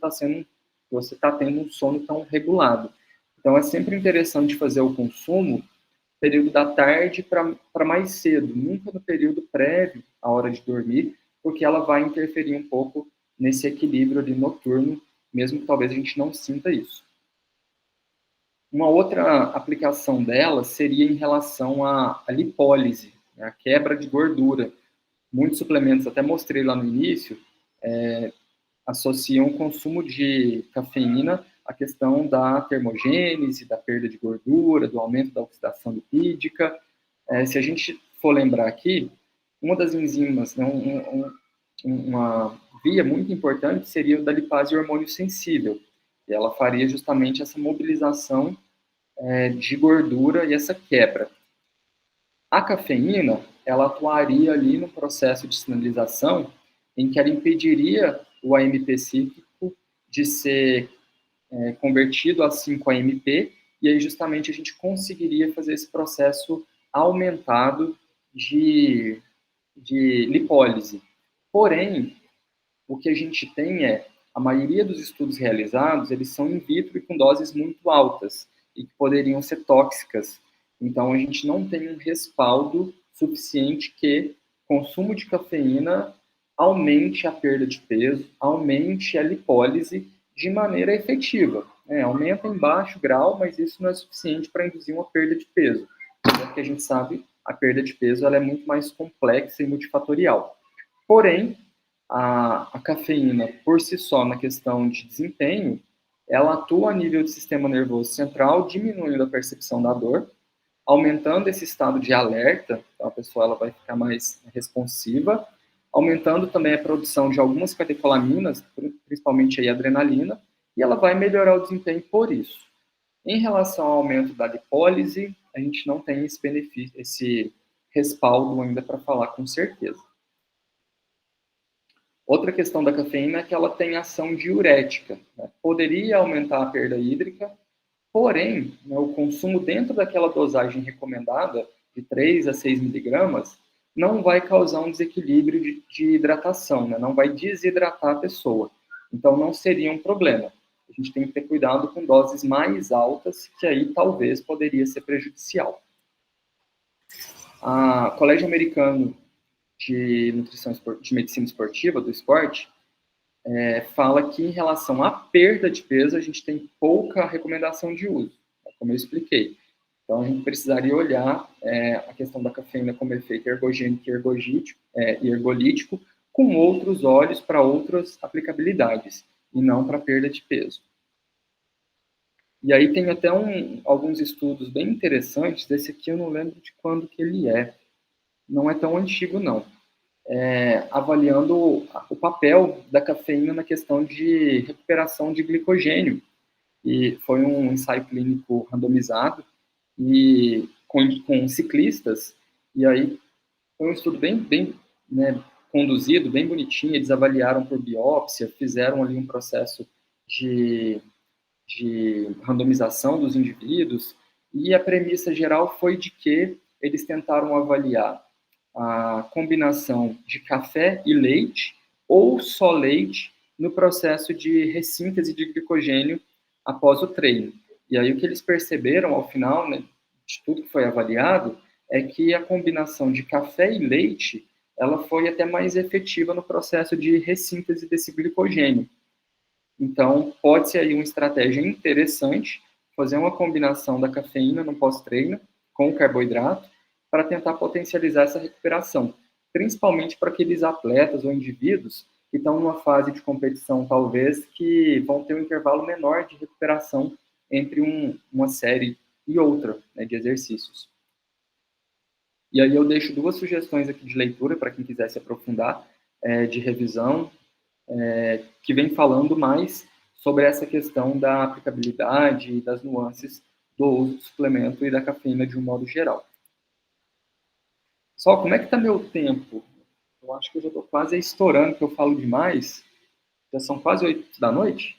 Speaker 2: está tendo um sono tão regulado. Então, é sempre interessante fazer o consumo no período da tarde para mais cedo, nunca no período prévio à hora de dormir, porque ela vai interferir um pouco nesse equilíbrio ali noturno, mesmo que talvez a gente não sinta isso. Uma outra aplicação dela seria em relação à lipólise, né, a quebra de gordura. Muitos suplementos, até mostrei lá no início, associam o consumo de cafeína à questão da termogênese, da perda de gordura, do aumento da oxidação lipídica. Se a gente for lembrar aqui, uma das enzimas, né, uma via muito importante seria o da lipase hormônio sensível. E ela faria justamente essa mobilização de gordura e essa quebra. A cafeína, ela atuaria ali no processo de sinalização em que ela impediria o AMP cíclico de ser convertido a 5-AMP, e aí justamente a gente conseguiria fazer esse processo aumentado de lipólise. Porém, o que a gente tem a maioria dos estudos realizados, eles são in vitro e com doses muito altas, e que poderiam ser tóxicas. Então, a gente não tem um respaldo suficiente que consumo de cafeína aumente a perda de peso, aumente a lipólise de maneira efetiva. Aumenta em baixo grau, mas isso não é suficiente para induzir uma perda de peso. Porque a gente sabe, a perda de peso ela é muito mais complexa e multifatorial. Porém, a cafeína, por si só, na questão de desempenho, ela atua a nível do sistema nervoso central, diminuindo a percepção da dor, aumentando esse estado de alerta, então a pessoa ela vai ficar mais responsiva, aumentando também a produção de algumas catecolaminas, principalmente a adrenalina, e ela vai melhorar o desempenho por isso. Em relação ao aumento da lipólise, a gente não tem esse benefício, esse respaldo ainda para falar com certeza. Outra questão da cafeína é que ela tem ação diurética, né? Poderia aumentar a perda hídrica, porém, né, o consumo dentro daquela dosagem recomendada, de 3 a 6 miligramas, não vai causar um desequilíbrio de hidratação, né? Não vai desidratar a pessoa. Então, não seria um problema. A gente tem que ter cuidado com doses mais altas, que aí talvez poderia ser prejudicial. O Colégio Americano de Medicina Esportiva, do esporte, fala que em relação à perda de peso, a gente tem pouca recomendação de uso, como eu expliquei. Então, a gente precisaria olhar a questão da cafeína como efeito ergogênico e ergolítico com outros olhos para outras aplicabilidades, e não para perda de peso. E aí tem até alguns estudos bem interessantes, desse aqui eu não lembro de quando que ele não é tão antigo não, avaliando o papel da cafeína na questão de recuperação de glicogênio. E foi um ensaio clínico randomizado, e com ciclistas, e aí foi um estudo bem conduzido, bem bonitinho. Eles avaliaram por biópsia, fizeram ali um processo de randomização dos indivíduos, e a premissa geral foi de que eles tentaram avaliar a combinação de café e leite, ou só leite, no processo de ressíntese de glicogênio após o treino. E aí o que eles perceberam ao final, né, de tudo que foi avaliado, é que a combinação de café e leite, ela foi até mais efetiva no processo de ressíntese desse glicogênio. Então, pode ser aí uma estratégia interessante, fazer uma combinação da cafeína no pós-treino com o carboidrato, para tentar potencializar essa recuperação, principalmente para aqueles atletas ou indivíduos que estão numa fase de competição, talvez, que vão ter um intervalo menor de recuperação entre uma série e outra, né, de exercícios. E aí eu deixo 2 sugestões aqui de leitura para quem quiser se aprofundar, de revisão, que vem falando mais sobre essa questão da aplicabilidade e das nuances do uso do suplemento e da cafeína de um modo geral. Pessoal, como é que está meu tempo? Eu acho que eu já estou quase estourando, que eu falo demais. Já são quase 8 da noite.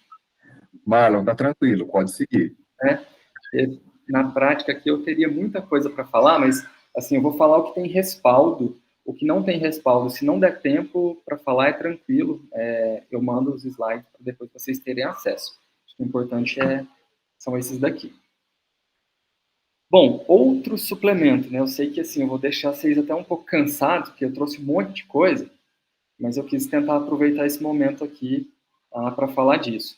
Speaker 1: Marlon, tá tranquilo, pode seguir.
Speaker 2: Na prática aqui eu teria muita coisa para falar, mas assim, eu vou falar o que tem respaldo. O que não tem respaldo, se não der tempo para falar, é tranquilo. Eu mando os slides para depois vocês terem acesso. Acho que o importante são esses daqui. Bom, outro suplemento, né? Eu sei que assim, eu vou deixar vocês até um pouco cansados, porque eu trouxe um monte de coisa, mas eu quis tentar aproveitar esse momento aqui para falar disso.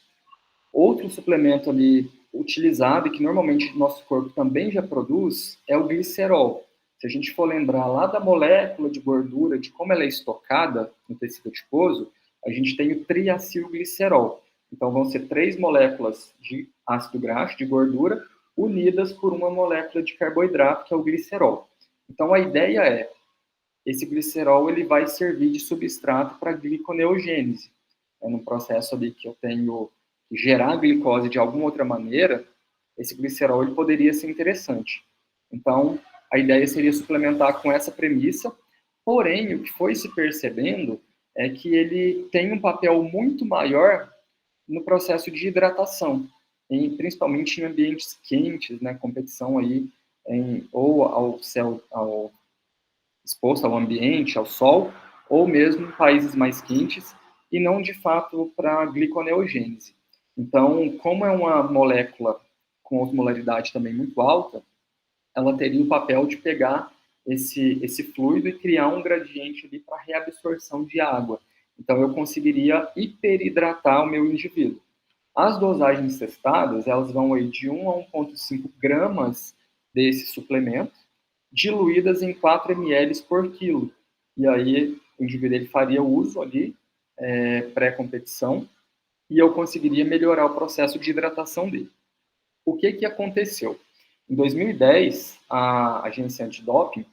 Speaker 2: Outro suplemento ali utilizado, e que normalmente nosso corpo também já produz, é o glicerol. Se a gente for lembrar lá da molécula de gordura, de como ela é estocada no tecido adiposo, a gente tem o triacilglicerol. Então, vão ser 3 moléculas de ácido graxo, de gordura, unidas por uma molécula de carboidrato, que é o glicerol. Então, a ideia é, esse glicerol ele vai servir de substrato para a gliconeogênese. É num processo ali que eu tenho que gerar glicose de alguma outra maneira, esse glicerol ele poderia ser interessante. Então, a ideia seria suplementar com essa premissa, porém, o que foi se percebendo é que ele tem um papel muito maior no processo de hidratação, principalmente em ambientes quentes, né, competição aí, ou ao céu, exposto ao ambiente, ao sol, ou mesmo em países mais quentes, e não de fato para a gliconeogênese. Então, como é uma molécula com osmolaridade também muito alta, ela teria o papel de pegar esse fluido e criar um gradiente ali para reabsorção de água. Então, eu conseguiria hiperidratar o meu indivíduo. As dosagens testadas, elas vão aí de 1 a 1,5 gramas desse suplemento, diluídas em 4 ml por quilo. E aí, o indivíduo ele faria uso ali, pré-competição, e eu conseguiria melhorar o processo de hidratação dele. O que aconteceu? Em 2010, a agência antidoping,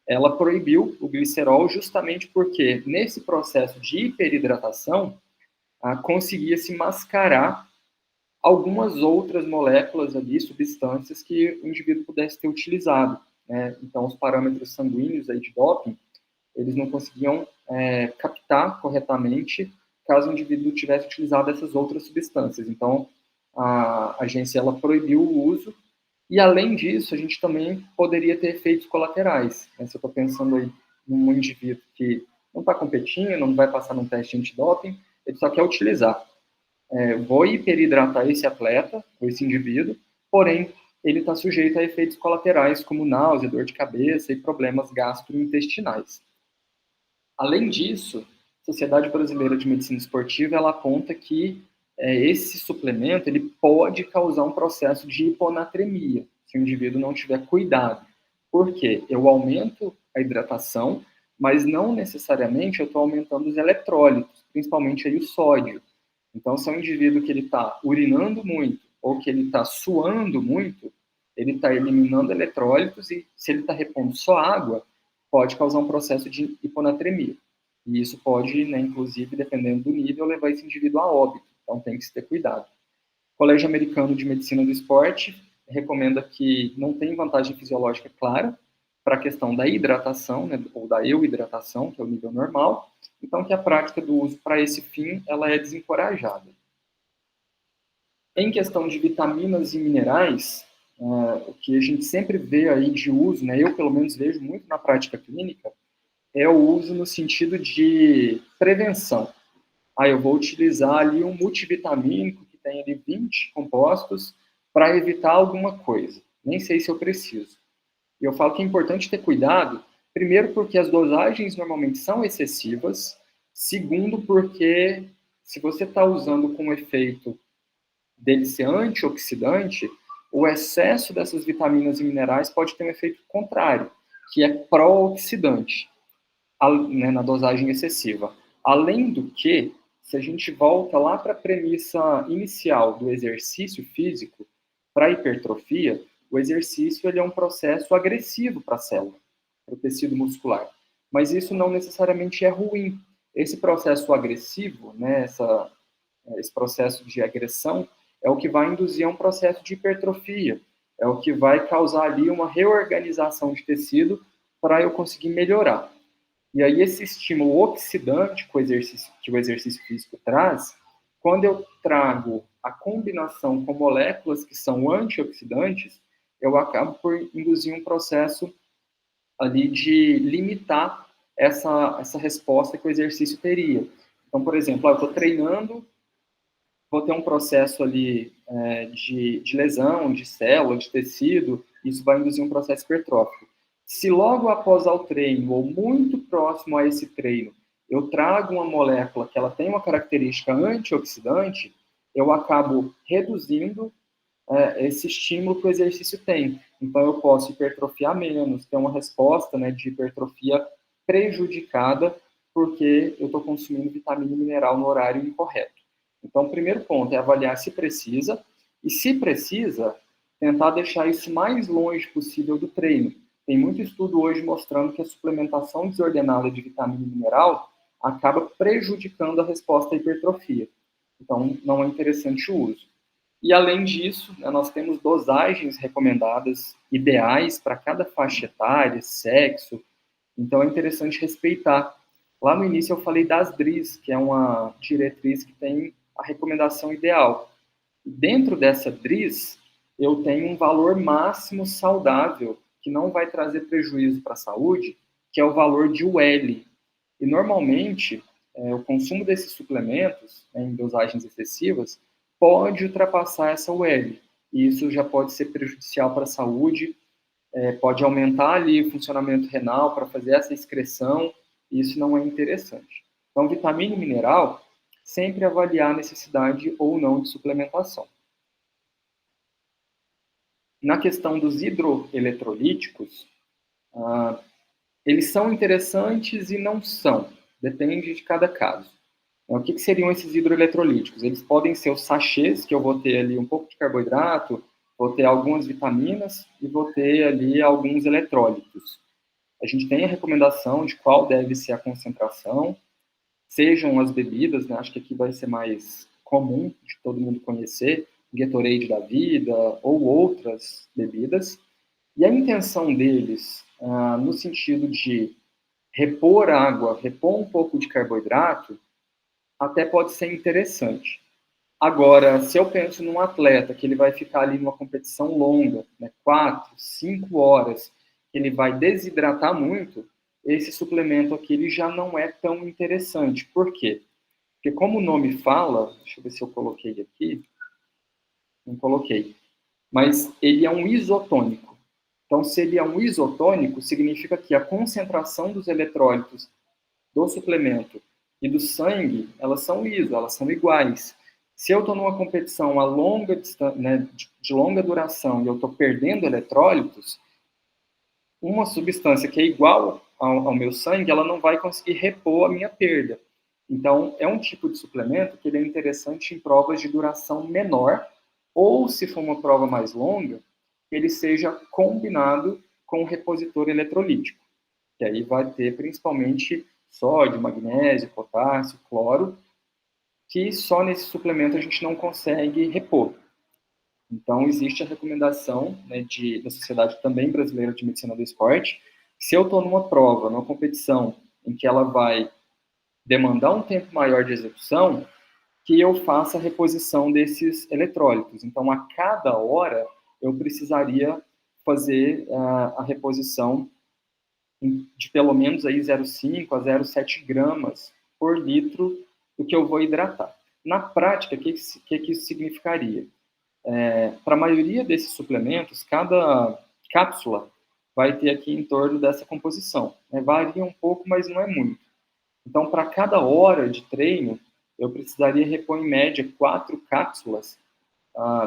Speaker 2: ela proibiu o glicerol justamente porque, nesse processo de hiperidratação, conseguia-se mascarar algumas outras moléculas ali, substâncias que o indivíduo pudesse ter utilizado, né? Então, os parâmetros sanguíneos aí de doping, eles não conseguiam captar corretamente caso o indivíduo tivesse utilizado essas outras substâncias. Então, a agência ela proibiu o uso. E, além disso, a gente também poderia ter efeitos colaterais. Né? Se eu estou pensando aí num indivíduo que não está competindo, não vai passar num teste antidoping, ele só quer utilizar. Vou hiperidratar esse atleta, ou esse indivíduo, porém, ele está sujeito a efeitos colaterais, como náusea, dor de cabeça e problemas gastrointestinais. Além disso, a Sociedade Brasileira de Medicina Esportiva ela aponta que esse suplemento ele pode causar um processo de hiponatremia, se o indivíduo não tiver cuidado. Por quê? Eu aumento a hidratação, mas não necessariamente eu estou aumentando os eletrólitos, principalmente aí o sódio. Então, se é um indivíduo que ele está urinando muito ou que ele está suando muito, ele está eliminando eletrólitos e, se ele está repondo só água, pode causar um processo de hiponatremia. E isso pode, né, inclusive, dependendo do nível, levar esse indivíduo a óbito. Então, tem que se ter cuidado. O Colégio Americano de Medicina do Esporte recomenda que não tem vantagem fisiológica clara para a questão da hidratação, né, ou da euhidratação, que é o nível normal. Então, que a prática do uso para esse fim, ela é desencorajada. Em questão de vitaminas e minerais, o que a gente sempre vê aí de uso, né, eu pelo menos vejo muito na prática clínica, é o uso no sentido de prevenção. Eu vou utilizar ali um multivitamínico que tem ali 20 compostos para evitar alguma coisa. Nem sei se eu preciso. E eu falo que é importante ter cuidado, primeiro porque as dosagens normalmente são excessivas, segundo porque se você está usando com o efeito dele ser antioxidante, o excesso dessas vitaminas e minerais pode ter um efeito contrário, que é pró-oxidante, né, na dosagem excessiva. Além do que, se a gente volta lá para a premissa inicial do exercício físico, para a hipertrofia, o exercício ele é um processo agressivo para a célula, para o tecido muscular. Mas isso não necessariamente é ruim. Esse processo agressivo, né, esse processo de agressão, é o que vai induzir a um processo de hipertrofia, é o que vai causar ali uma reorganização de tecido para eu conseguir melhorar. E aí esse estímulo oxidante que o exercício físico traz, quando eu trago a combinação com moléculas que são antioxidantes, eu acabo por induzir um processo ali de limitar essa resposta que o exercício teria. Então, por exemplo, eu estou treinando, vou ter um processo ali de lesão, de célula, de tecido, isso vai induzir um processo hipertrófico. Se logo após o treino, ou muito próximo a esse treino, eu trago uma molécula que ela tem uma característica antioxidante, eu acabo reduzindo esse estímulo que o exercício tem. Então, eu posso hipertrofiar menos, ter uma resposta, né, de hipertrofia prejudicada porque eu estou consumindo vitamina e mineral no horário incorreto. Então, o primeiro ponto é avaliar se precisa, e se precisa, tentar deixar isso mais longe possível do treino. Tem muito estudo hoje mostrando que a suplementação desordenada de vitamina e mineral acaba prejudicando a resposta à hipertrofia. Então, não é interessante o uso. E, além disso, né, nós temos dosagens recomendadas, ideais para cada faixa etária, sexo. Então, é interessante respeitar. Lá no início eu falei das DRIs, que é uma diretriz que tem a recomendação ideal. Dentro dessa DRIs, eu tenho um valor máximo saudável, que não vai trazer prejuízo para a saúde, que é o valor de UL. E, normalmente, o consumo desses suplementos, em dosagens excessivas, pode ultrapassar essa UL. E isso já pode ser prejudicial para a saúde, pode aumentar ali o funcionamento renal para fazer essa excreção, e isso não é interessante. Então, vitamina e mineral, sempre avaliar a necessidade ou não de suplementação. Na questão dos hidroeletrolíticos, eles são interessantes e não são, depende de cada caso. O que seriam esses hidroeletrolíticos? Eles podem ser os sachês, que eu vou ter ali um pouco de carboidrato, vou ter algumas vitaminas e vou ter ali alguns eletrólitos. A gente tem a recomendação de qual deve ser a concentração, sejam as bebidas, né? Acho que aqui vai ser mais comum de todo mundo conhecer, Gatorade da vida ou outras bebidas. E a intenção deles, no sentido de repor água, repor um pouco de carboidrato, até pode ser interessante. Agora, se eu penso num atleta que ele vai ficar ali numa competição longa, né, 4, 5 horas, ele vai desidratar muito, esse suplemento aqui ele já não é tão interessante. Por quê? Porque como o nome fala, deixa eu ver se eu coloquei aqui, não coloquei, mas ele é um isotônico. Então, se ele é um isotônico, significa que a concentração dos eletrólitos do suplemento e do sangue, elas são elas são iguais. Se eu estou numa competição a longa distância, né, de longa duração e eu estou perdendo eletrólitos, uma substância que é igual ao meu sangue, ela não vai conseguir repor a minha perda. Então, é um tipo de suplemento que ele é interessante em provas de duração menor, ou se for uma prova mais longa, ele seja combinado com o repositor eletrolítico, que aí vai ter principalmente sódio, magnésio, potássio, cloro, que só nesse suplemento a gente não consegue repor. Então, existe a recomendação, né, da Sociedade também Brasileira de Medicina do Esporte, se eu estou numa prova, numa competição, em que ela vai demandar um tempo maior de execução, que eu faça a reposição desses eletrólitos. Então, a cada hora, eu precisaria fazer a reposição de pelo menos aí 0,5 a 0,7 gramas por litro do que eu vou hidratar. Na prática, o que isso significaria? Para a maioria desses suplementos, cada cápsula vai ter aqui em torno dessa composição. Varia um pouco, mas não é muito. Então, para cada hora de treino, eu precisaria repor, em média, 4 cápsulas,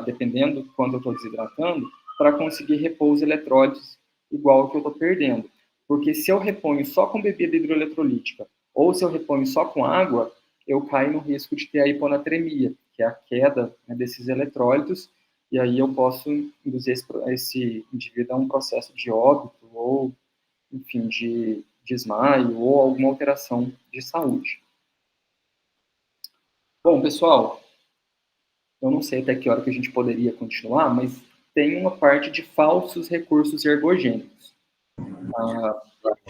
Speaker 2: dependendo de quando eu estou desidratando, para conseguir repor os eletrólitos igual ao que eu estou perdendo. Porque se eu reponho só com bebida hidroeletrolítica, ou se eu reponho só com água, eu caio no risco de ter a hiponatremia, que é a queda, né, desses eletrólitos, e aí eu posso induzir esse indivíduo a um processo de óbito, ou, enfim, de desmaio, ou alguma alteração de saúde. Bom, pessoal, eu não sei até que hora que a gente poderia continuar, mas tem uma parte de falsos recursos ergogênicos.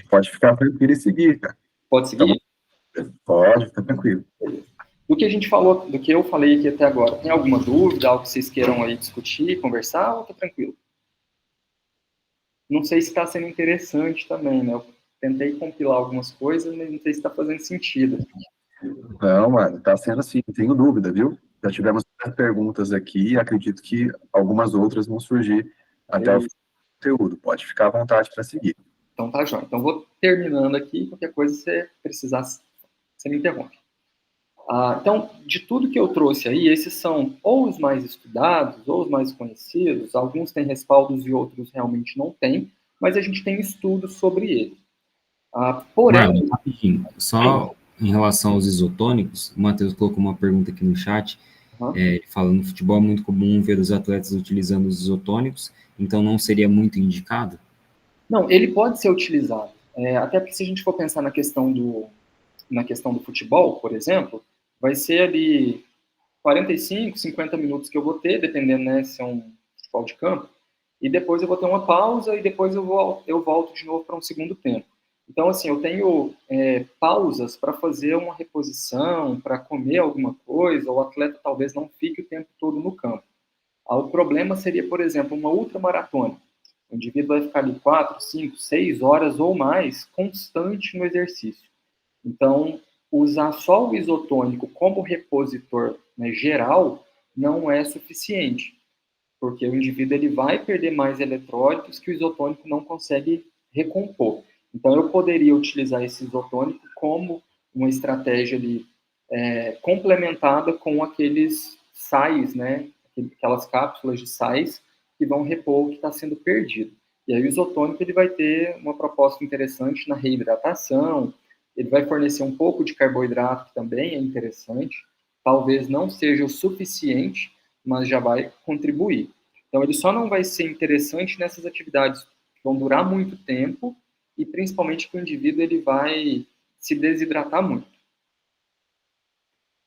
Speaker 1: Pode ficar tranquilo e seguir, cara.
Speaker 2: Pode seguir?
Speaker 1: Pode, fica tranquilo.
Speaker 2: Do que a gente falou, do que eu falei aqui até agora, tem alguma dúvida, algo que vocês queiram aí discutir, conversar, ou tá tranquilo? Não sei se está sendo interessante também, né? Eu tentei compilar algumas coisas, mas não sei se está fazendo sentido.
Speaker 1: Não, mano, tá sendo assim, não tenho dúvida, viu? Já tivemos perguntas aqui e acredito que algumas outras vão surgir até o conteúdo. Pode ficar à vontade para seguir.
Speaker 2: Então tá, João. Então vou terminando aqui, qualquer coisa você precisar, você me interrompe. Então, de tudo que eu trouxe aí, esses são ou os mais estudados, ou os mais conhecidos, alguns têm respaldos e outros realmente não têm, mas a gente tem estudos sobre ele. Porém...
Speaker 5: Marlon, rapidinho, só em relação aos isotônicos, o Matheus colocou uma pergunta aqui no chat, falando no futebol é muito comum ver os atletas utilizando os isotônicos, então não seria muito indicado?
Speaker 2: Não, ele pode ser utilizado. Até porque se a gente for pensar na questão do futebol, por exemplo, vai ser ali 45, 50 minutos que eu vou ter, dependendo, né, se é um futebol de campo, e depois eu vou ter uma pausa e depois eu volto de novo para um segundo tempo. Então, assim, eu tenho pausas para fazer uma reposição, para comer alguma coisa, o atleta talvez não fique o tempo todo no campo. O problema seria, por exemplo, uma ultramaratona. O indivíduo vai ficar ali 4, 5, 6 horas ou mais constante no exercício. Então, usar só o isotônico como repositor, né, geral não é suficiente, porque o indivíduo ele vai perder mais eletrólitos que o isotônico não consegue recompor. Então, eu poderia utilizar esse isotônico como uma estratégia ali, complementada com aqueles sais, né, aquelas cápsulas de sais que vão repor o que está sendo perdido. E aí o isotônico ele vai ter uma proposta interessante na reidratação, ele vai fornecer um pouco de carboidrato, que também é interessante, talvez não seja o suficiente, mas já vai contribuir. Então, ele só não vai ser interessante nessas atividades que vão durar muito tempo e, principalmente, que o indivíduo ele vai se desidratar muito.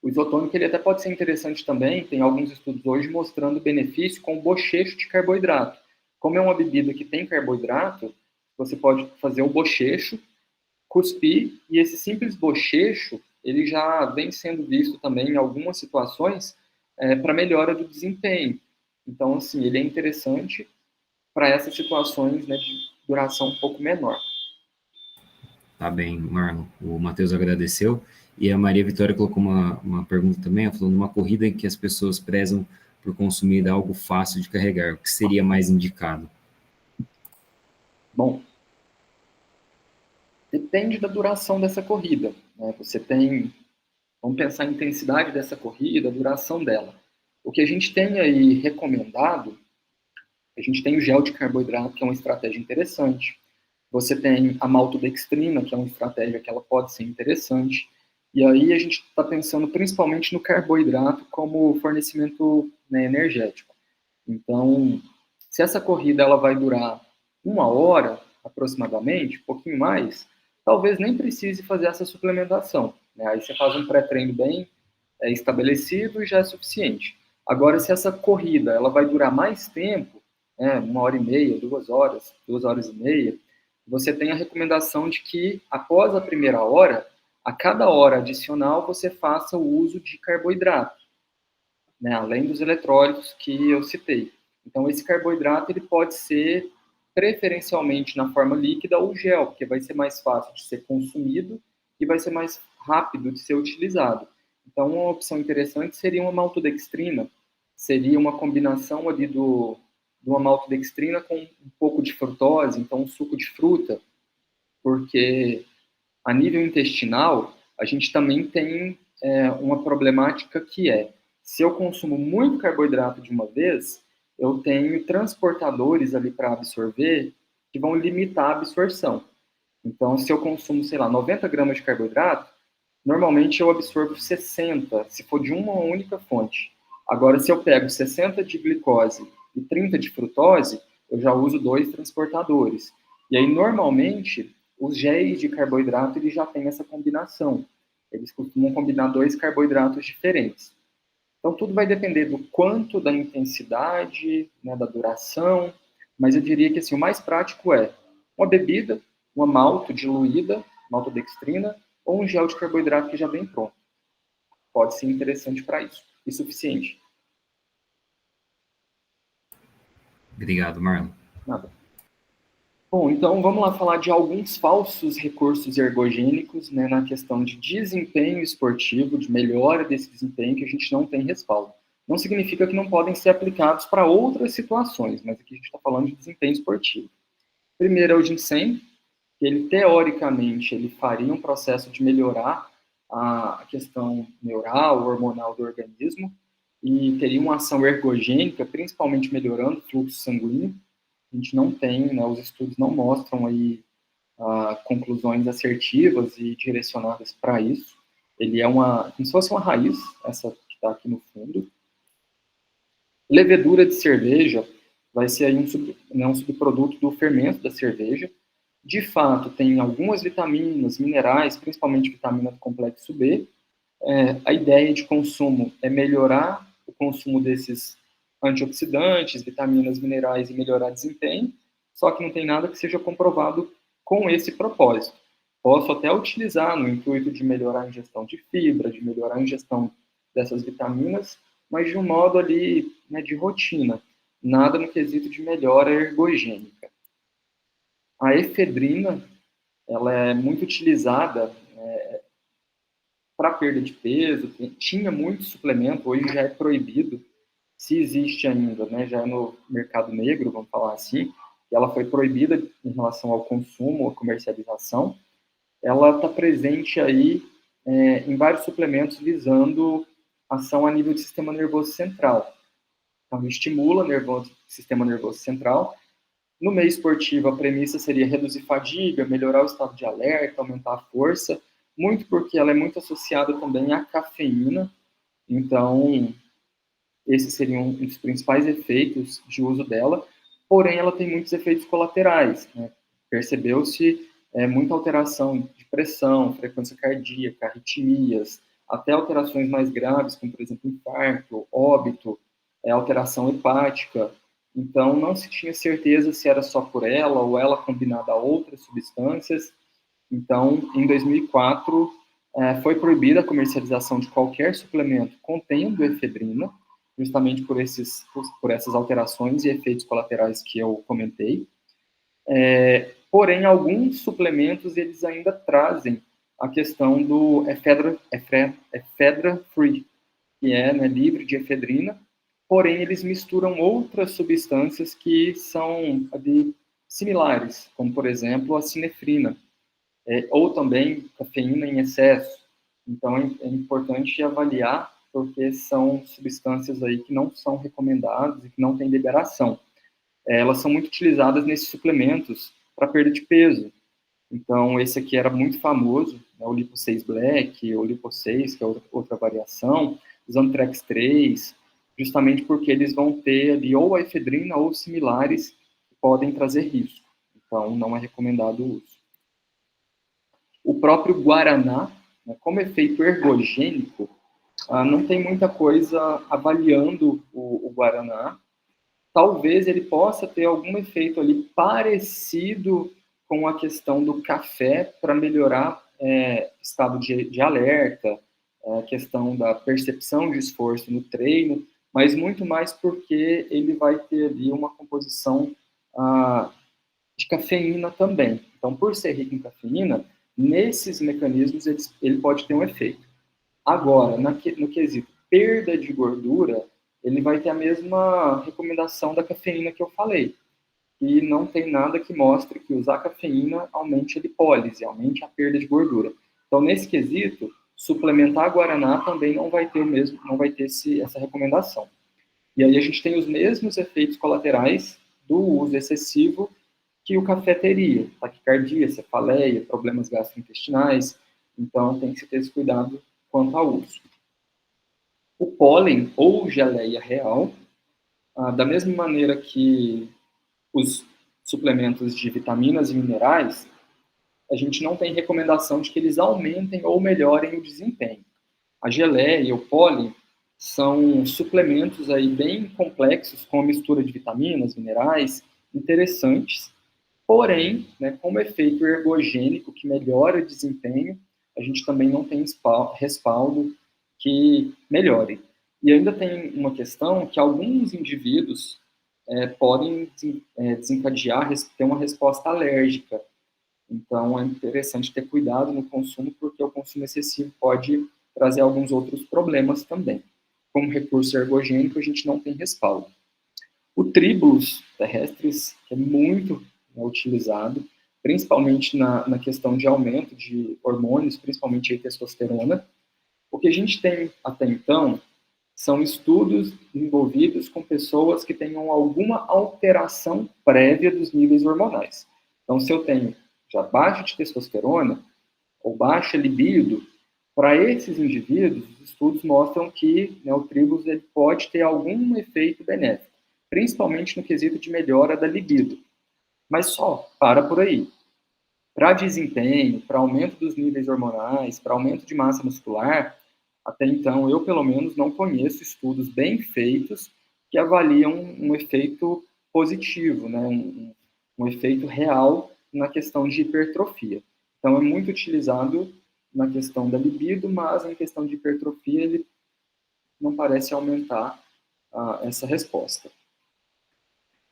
Speaker 2: O isotônico ele até pode ser interessante também, tem alguns estudos hoje mostrando benefício com o bochecho de carboidrato. Como é uma bebida que tem carboidrato, você pode fazer o bochecho, cuspir, e esse simples bochecho, ele já vem sendo visto também em algumas situações para melhora do desempenho. Então, assim, ele é interessante para essas situações, né, de duração um pouco menor.
Speaker 5: Tá bem, Marlon. O Matheus agradeceu. E a Maria Vitória colocou uma pergunta também, ela falou, numa corrida em que as pessoas prezam por consumir algo fácil de carregar, o que seria mais indicado?
Speaker 2: Bom, depende da duração dessa corrida, né? Vamos pensar a intensidade dessa corrida, a duração dela. O que a gente tem aí recomendado, a gente tem o gel de carboidrato, que é uma estratégia interessante. Você tem a maltodextrina, que é uma estratégia que ela pode ser interessante. E aí a gente está pensando principalmente no carboidrato como fornecimento, né, energético. Então, se essa corrida ela vai durar 1 hora, aproximadamente, um pouquinho mais, talvez nem precise fazer essa suplementação, né? Aí você faz um pré-treino bem estabelecido e já é suficiente. Agora, se essa corrida ela vai durar mais tempo, né, 1 hora e meia, 2 horas, 2 horas e meia, você tem a recomendação de que, após a primeira hora, a cada hora adicional, você faça o uso de carboidrato, né, além dos eletrólitos que eu citei. Então, esse carboidrato ele pode ser preferencialmente na forma líquida ou gel, porque vai ser mais fácil de ser consumido e vai ser mais rápido de ser utilizado. Então, uma opção interessante seria uma maltodextrina, seria uma combinação ali de uma maltodextrina com um pouco de frutose, então um suco de fruta, porque a nível intestinal, a gente também tem uma problemática que se eu consumo muito carboidrato de uma vez, eu tenho transportadores ali para absorver que vão limitar a absorção. Então, se eu consumo, sei lá, 90 gramas de carboidrato, normalmente eu absorvo 60, se for de uma única fonte. Agora, se eu pego 60 de glicose e 30 de frutose, eu já uso 2 transportadores. E aí, normalmente, os géis de carboidrato eles já têm essa combinação. Eles costumam combinar 2 carboidratos diferentes. Então, tudo vai depender do quanto, da intensidade, né, da duração, mas eu diria que assim, o mais prático é uma bebida, uma malto diluída, maltodextrina, ou um gel de carboidrato que já vem pronto. Pode ser interessante para isso, e suficiente.
Speaker 5: Obrigado, Marlon.
Speaker 2: Nada. Bom, então vamos lá falar de alguns falsos recursos ergogênicos, né, na questão de desempenho esportivo, de melhora desse desempenho que a gente não tem respaldo. Não significa que não podem ser aplicados para outras situações, mas aqui a gente está falando de desempenho esportivo. Primeiro é o ginseng, que ele teoricamente ele faria um processo de melhorar a questão neural, hormonal do organismo e teria uma ação ergogênica, principalmente melhorando o fluxo sanguíneo. A gente não tem, né, os estudos não mostram aí conclusões assertivas e direcionadas para isso. Ele é como se fosse uma raiz, essa que está aqui no fundo. Levedura de cerveja vai ser aí um subproduto do fermento da cerveja. De fato, tem algumas vitaminas, minerais, principalmente vitamina do complexo B. A ideia de consumo é melhorar o consumo desses antioxidantes, vitaminas, minerais e melhorar desempenho, só que não tem nada que seja comprovado com esse propósito. Posso até utilizar no intuito de melhorar a ingestão de fibra, de melhorar a ingestão dessas vitaminas, mas de um modo ali, né, de rotina, nada no quesito de melhora ergogênica. A efedrina, ela é muito utilizada para perda de peso, tinha muito suplemento, hoje já é proibido, se existe ainda, né, já é no mercado negro, vamos falar assim, ela foi proibida em relação ao consumo, à comercialização. Ela está presente aí em vários suplementos visando ação a nível do sistema nervoso central. Então, estimula o sistema nervoso central. No meio esportivo, a premissa seria reduzir fadiga, melhorar o estado de alerta, aumentar a força, muito porque ela é muito associada também à cafeína. Então, esses seriam um dos principais efeitos de uso dela. Porém, ela tem muitos efeitos colaterais, né? Percebeu-se muita alteração de pressão, frequência cardíaca, arritmias, até alterações mais graves, como, por exemplo, infarto, óbito, alteração hepática. Então, não se tinha certeza se era só por ela ou ela combinada a outras substâncias. Então, em 2004, foi proibida a comercialização de qualquer suplemento contendo efedrina, justamente por essas alterações e efeitos colaterais que eu comentei. Porém, alguns suplementos, eles ainda trazem a questão do ephedra-free, que é, né, livre de efedrina, porém eles misturam outras substâncias que são similares, como, por exemplo, a sinefrina, ou também cafeína em excesso. Então, é importante avaliar, porque são substâncias aí que não são recomendadas e que não têm liberação. Elas são muito utilizadas nesses suplementos para perda de peso. Então, esse aqui era muito famoso, né, o Lipo 6 Black, o Lipo 6, que é outra variação, os Antrex 3, justamente porque eles vão ter ali ou a efedrina ou similares que podem trazer risco. Então, não é recomendado o uso. O próprio Guaraná, né, como efeito ergogênico, não tem muita coisa avaliando o Guaraná. Talvez ele possa ter algum efeito ali parecido com a questão do café para melhorar estado de alerta, a questão da percepção de esforço no treino, mas muito mais porque ele vai ter ali uma composição de cafeína também. Então, por ser rico em cafeína, nesses mecanismos ele pode ter um efeito. Agora, no quesito perda de gordura, ele vai ter a mesma recomendação da cafeína que eu falei. E não tem nada que mostre que usar cafeína aumente a lipólise, aumente a perda de gordura. Então, nesse quesito, suplementar Guaraná também não vai ter essa recomendação. E aí a gente tem os mesmos efeitos colaterais do uso excessivo que o café teria: taquicardia, cefaleia, problemas gastrointestinais. Então, tem que se ter esse cuidado quanto ao uso. O pólen ou geleia real, da mesma maneira que os suplementos de vitaminas e minerais, a gente não tem recomendação de que eles aumentem ou melhorem o desempenho. A geleia e o pólen são suplementos aí bem complexos, com a mistura de vitaminas, minerais, interessantes, porém, né, como efeito ergogênico que melhora o desempenho, a gente também não tem respaldo que melhore. E ainda tem uma questão que alguns indivíduos podem desencadear, ter uma resposta alérgica. Então, é interessante ter cuidado no consumo, porque o consumo excessivo pode trazer alguns outros problemas também. Como recurso ergogênico, a gente não tem respaldo. O Tribulus terrestris, que é muito utilizado, principalmente na questão de aumento de hormônios, principalmente a testosterona. O que a gente tem até então são estudos envolvidos com pessoas que tenham alguma alteração prévia dos níveis hormonais. Então, se eu tenho já baixa de testosterona ou baixa libido, para esses indivíduos, os estudos mostram que, né, o Tribus ele pode ter algum efeito benéfico, principalmente no quesito de melhora da libido. Mas só para por aí. Para desempenho, para aumento dos níveis hormonais, para aumento de massa muscular, até então eu, pelo menos, não conheço estudos bem feitos que avaliam um efeito positivo, né, um efeito real na questão de hipertrofia. Então, é muito utilizado na questão da libido, mas em questão de hipertrofia ele não parece aumentar essa resposta.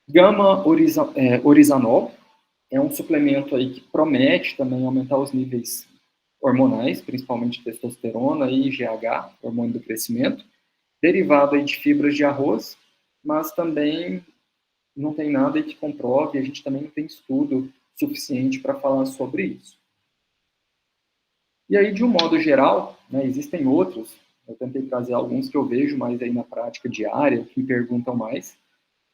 Speaker 2: Gama-orizanol é um suplemento aí que promete também aumentar os níveis hormonais, principalmente testosterona e GH, hormônio do crescimento, derivado aí de fibras de arroz, mas também não tem nada que comprove, a gente também não tem estudo suficiente para falar sobre isso. E aí, de um modo geral, né, existem outros, eu tentei trazer alguns que eu vejo mais aí na prática diária, que me perguntam mais.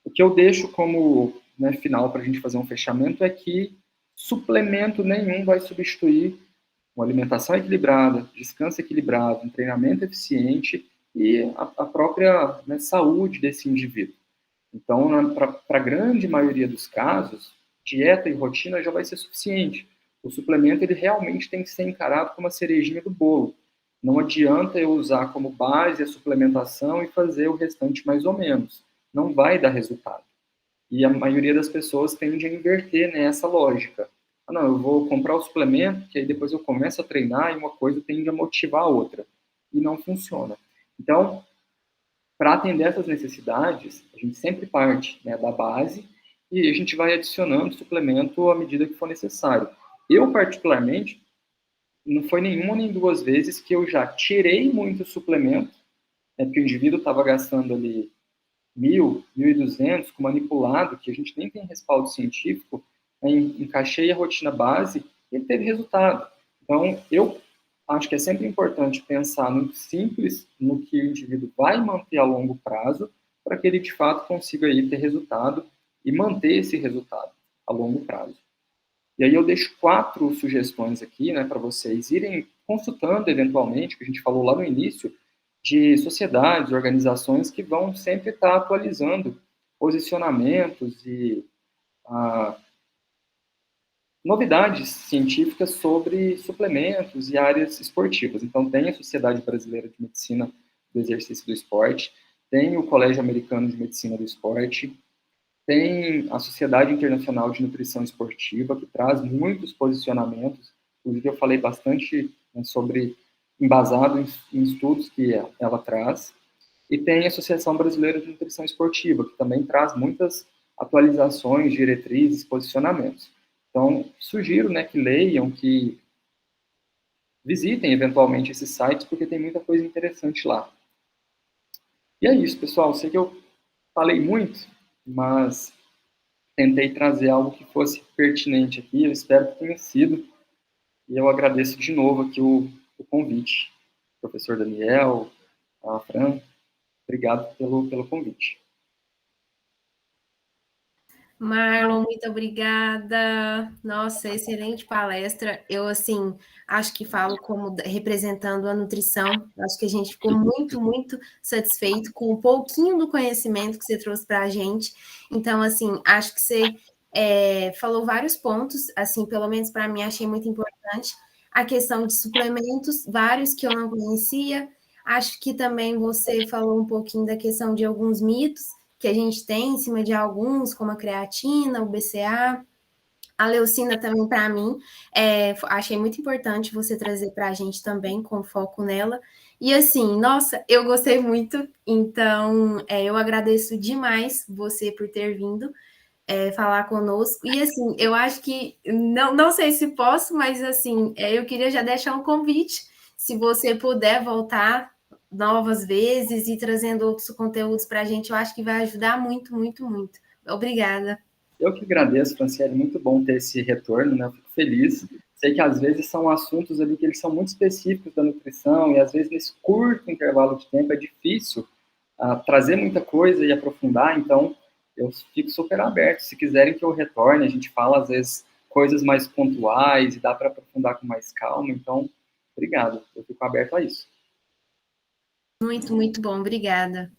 Speaker 2: O que eu deixo como, né, final para a gente fazer um fechamento é que suplemento nenhum vai substituir uma alimentação equilibrada, descanso equilibrado, um treinamento eficiente e a própria, né, saúde desse indivíduo. Então, para a grande maioria dos casos, dieta e rotina já vai ser suficiente. O suplemento ele realmente tem que ser encarado como a cerejinha do bolo. Não adianta eu usar como base a suplementação e fazer o restante mais ou menos. Não vai dar resultado. E a maioria das pessoas tende a inverter nessa lógica. Não, eu vou comprar o suplemento, que aí depois eu começo a treinar e uma coisa tende a motivar a outra. E não funciona. Então, para atender essas necessidades, a gente sempre parte, né, da base e a gente vai adicionando suplemento à medida que for necessário. Eu, particularmente, não foi nenhuma nem duas vezes que eu já tirei muito suplemento, né, porque o indivíduo estava gastando ali 1.000, 1.200 com manipulado, que a gente nem tem respaldo científico, né, encaixei a rotina base e ele teve resultado. Então, eu acho que é sempre importante pensar no simples, no que o indivíduo vai manter a longo prazo, para que ele, de fato, consiga aí ter resultado e manter esse resultado a longo prazo. E aí eu deixo 4 sugestões aqui, né, para vocês irem consultando eventualmente, que a gente falou lá no início, de sociedades, organizações que vão sempre estar atualizando posicionamentos e novidades científicas sobre suplementos e áreas esportivas. Então, tem a Sociedade Brasileira de Medicina do Exercício do Esporte, tem o Colégio Americano de Medicina do Esporte, tem a Sociedade Internacional de Nutrição Esportiva, que traz muitos posicionamentos, inclusive eu falei bastante, né, sobre, embasado em estudos que ela traz, e tem a Associação Brasileira de Nutrição Esportiva, que também traz muitas atualizações, diretrizes, posicionamentos. Então, sugiro, né, que leiam, que visitem eventualmente esses sites, porque tem muita coisa interessante lá. E é isso, pessoal. Sei que eu falei muito, mas tentei trazer algo que fosse pertinente aqui. Eu espero que tenha sido. E eu agradeço de novo aqui o convite. Professor Daniel, a Fran, obrigado pelo convite.
Speaker 3: Marlon, muito obrigada. Nossa, excelente palestra. Eu, assim, acho que falo como representando a nutrição. Acho que a gente ficou muito, muito satisfeito com um pouquinho do conhecimento que você trouxe para a gente. Então, assim, acho que você falou vários pontos, assim, pelo menos para mim, achei muito importante. A questão de suplementos, vários que eu não conhecia. Acho que também você falou um pouquinho da questão de alguns mitos que a gente tem em cima de alguns, como a creatina, o BCA, a leucina também, para mim, achei muito importante você trazer para a gente também, com foco nela. E assim, nossa, eu gostei muito, então eu agradeço demais você por ter vindo falar conosco. E assim, eu acho que, não sei se posso, mas assim, eu queria já deixar um convite, se você puder voltar novas vezes e trazendo outros conteúdos para a gente, eu acho que vai ajudar muito, muito, muito. Obrigada.
Speaker 2: Eu que agradeço, Franciele, muito bom ter esse retorno, né? Eu fico feliz. Sei que às vezes são assuntos ali que eles são muito específicos da nutrição e às vezes nesse curto intervalo de tempo é difícil trazer muita coisa e aprofundar, então eu fico super aberto. Se quiserem que eu retorne, a gente fala às vezes coisas mais pontuais e dá para aprofundar com mais calma. Então, obrigado. Eu fico aberto a isso.
Speaker 3: Muito, muito bom. Obrigada.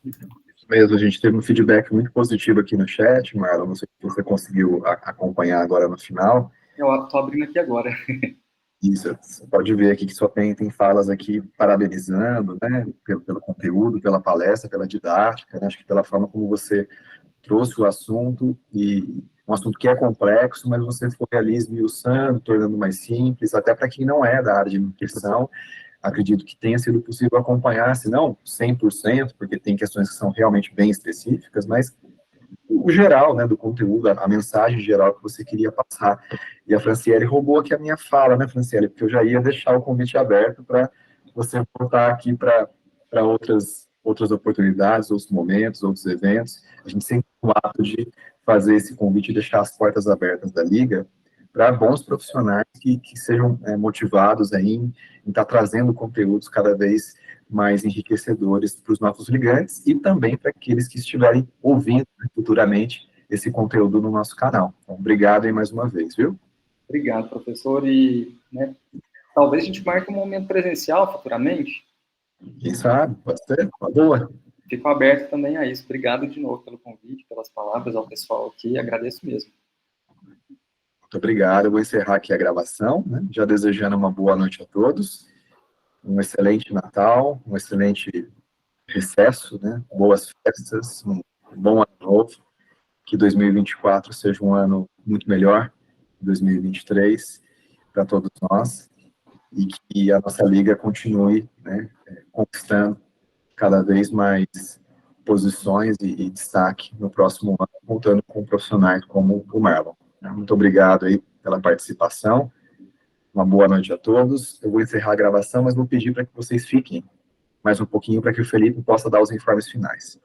Speaker 1: Isso mesmo, a gente teve um feedback muito positivo aqui no chat, Marlon, não sei se você conseguiu acompanhar agora no final.
Speaker 2: Eu estou abrindo aqui agora.
Speaker 1: Isso, você pode ver aqui que só tem falas aqui parabenizando, né, pelo conteúdo, pela palestra, pela didática, né, acho que pela forma como você trouxe o assunto, e um assunto que é complexo, mas você foi ali esmiuçando, tornando mais simples, até para quem não é da área de nutrição. Acredito que tenha sido possível acompanhar, se não 100%, porque tem questões que são realmente bem específicas, mas o geral, né, do conteúdo, a mensagem geral que você queria passar. E a Franciele roubou aqui a minha fala, né, Franciele, porque eu já ia deixar o convite aberto para você voltar aqui para outras oportunidades, outros momentos, outros eventos. A gente sempre tem o ato de fazer esse convite e deixar as portas abertas da Liga para bons profissionais que sejam motivados aí em estar trazendo conteúdos cada vez mais enriquecedores para os nossos ligantes e também para aqueles que estiverem ouvindo, né, futuramente esse conteúdo no nosso canal. Então, obrigado aí mais uma vez, viu?
Speaker 2: Obrigado, professor. E, né, talvez a gente marque um momento presencial futuramente.
Speaker 1: Quem sabe? Pode ser? Uma boa.
Speaker 2: Fico aberto também a isso. Obrigado de novo pelo convite, pelas palavras ao pessoal aqui. Agradeço mesmo.
Speaker 1: Muito obrigado. Eu vou encerrar aqui a gravação, né? Já desejando uma boa noite a todos, um excelente Natal, um excelente recesso, né? Boas festas, um bom ano novo, que 2024 seja um ano muito melhor que 2023 para todos nós e que a nossa liga continue, né, conquistando cada vez mais posições e destaque no próximo ano, contando com profissionais como o Marlon. Muito obrigado aí pela participação. Uma boa noite a todos. Eu vou encerrar a gravação, mas vou pedir para que vocês fiquem mais um pouquinho para que o Felipe possa dar os informes finais.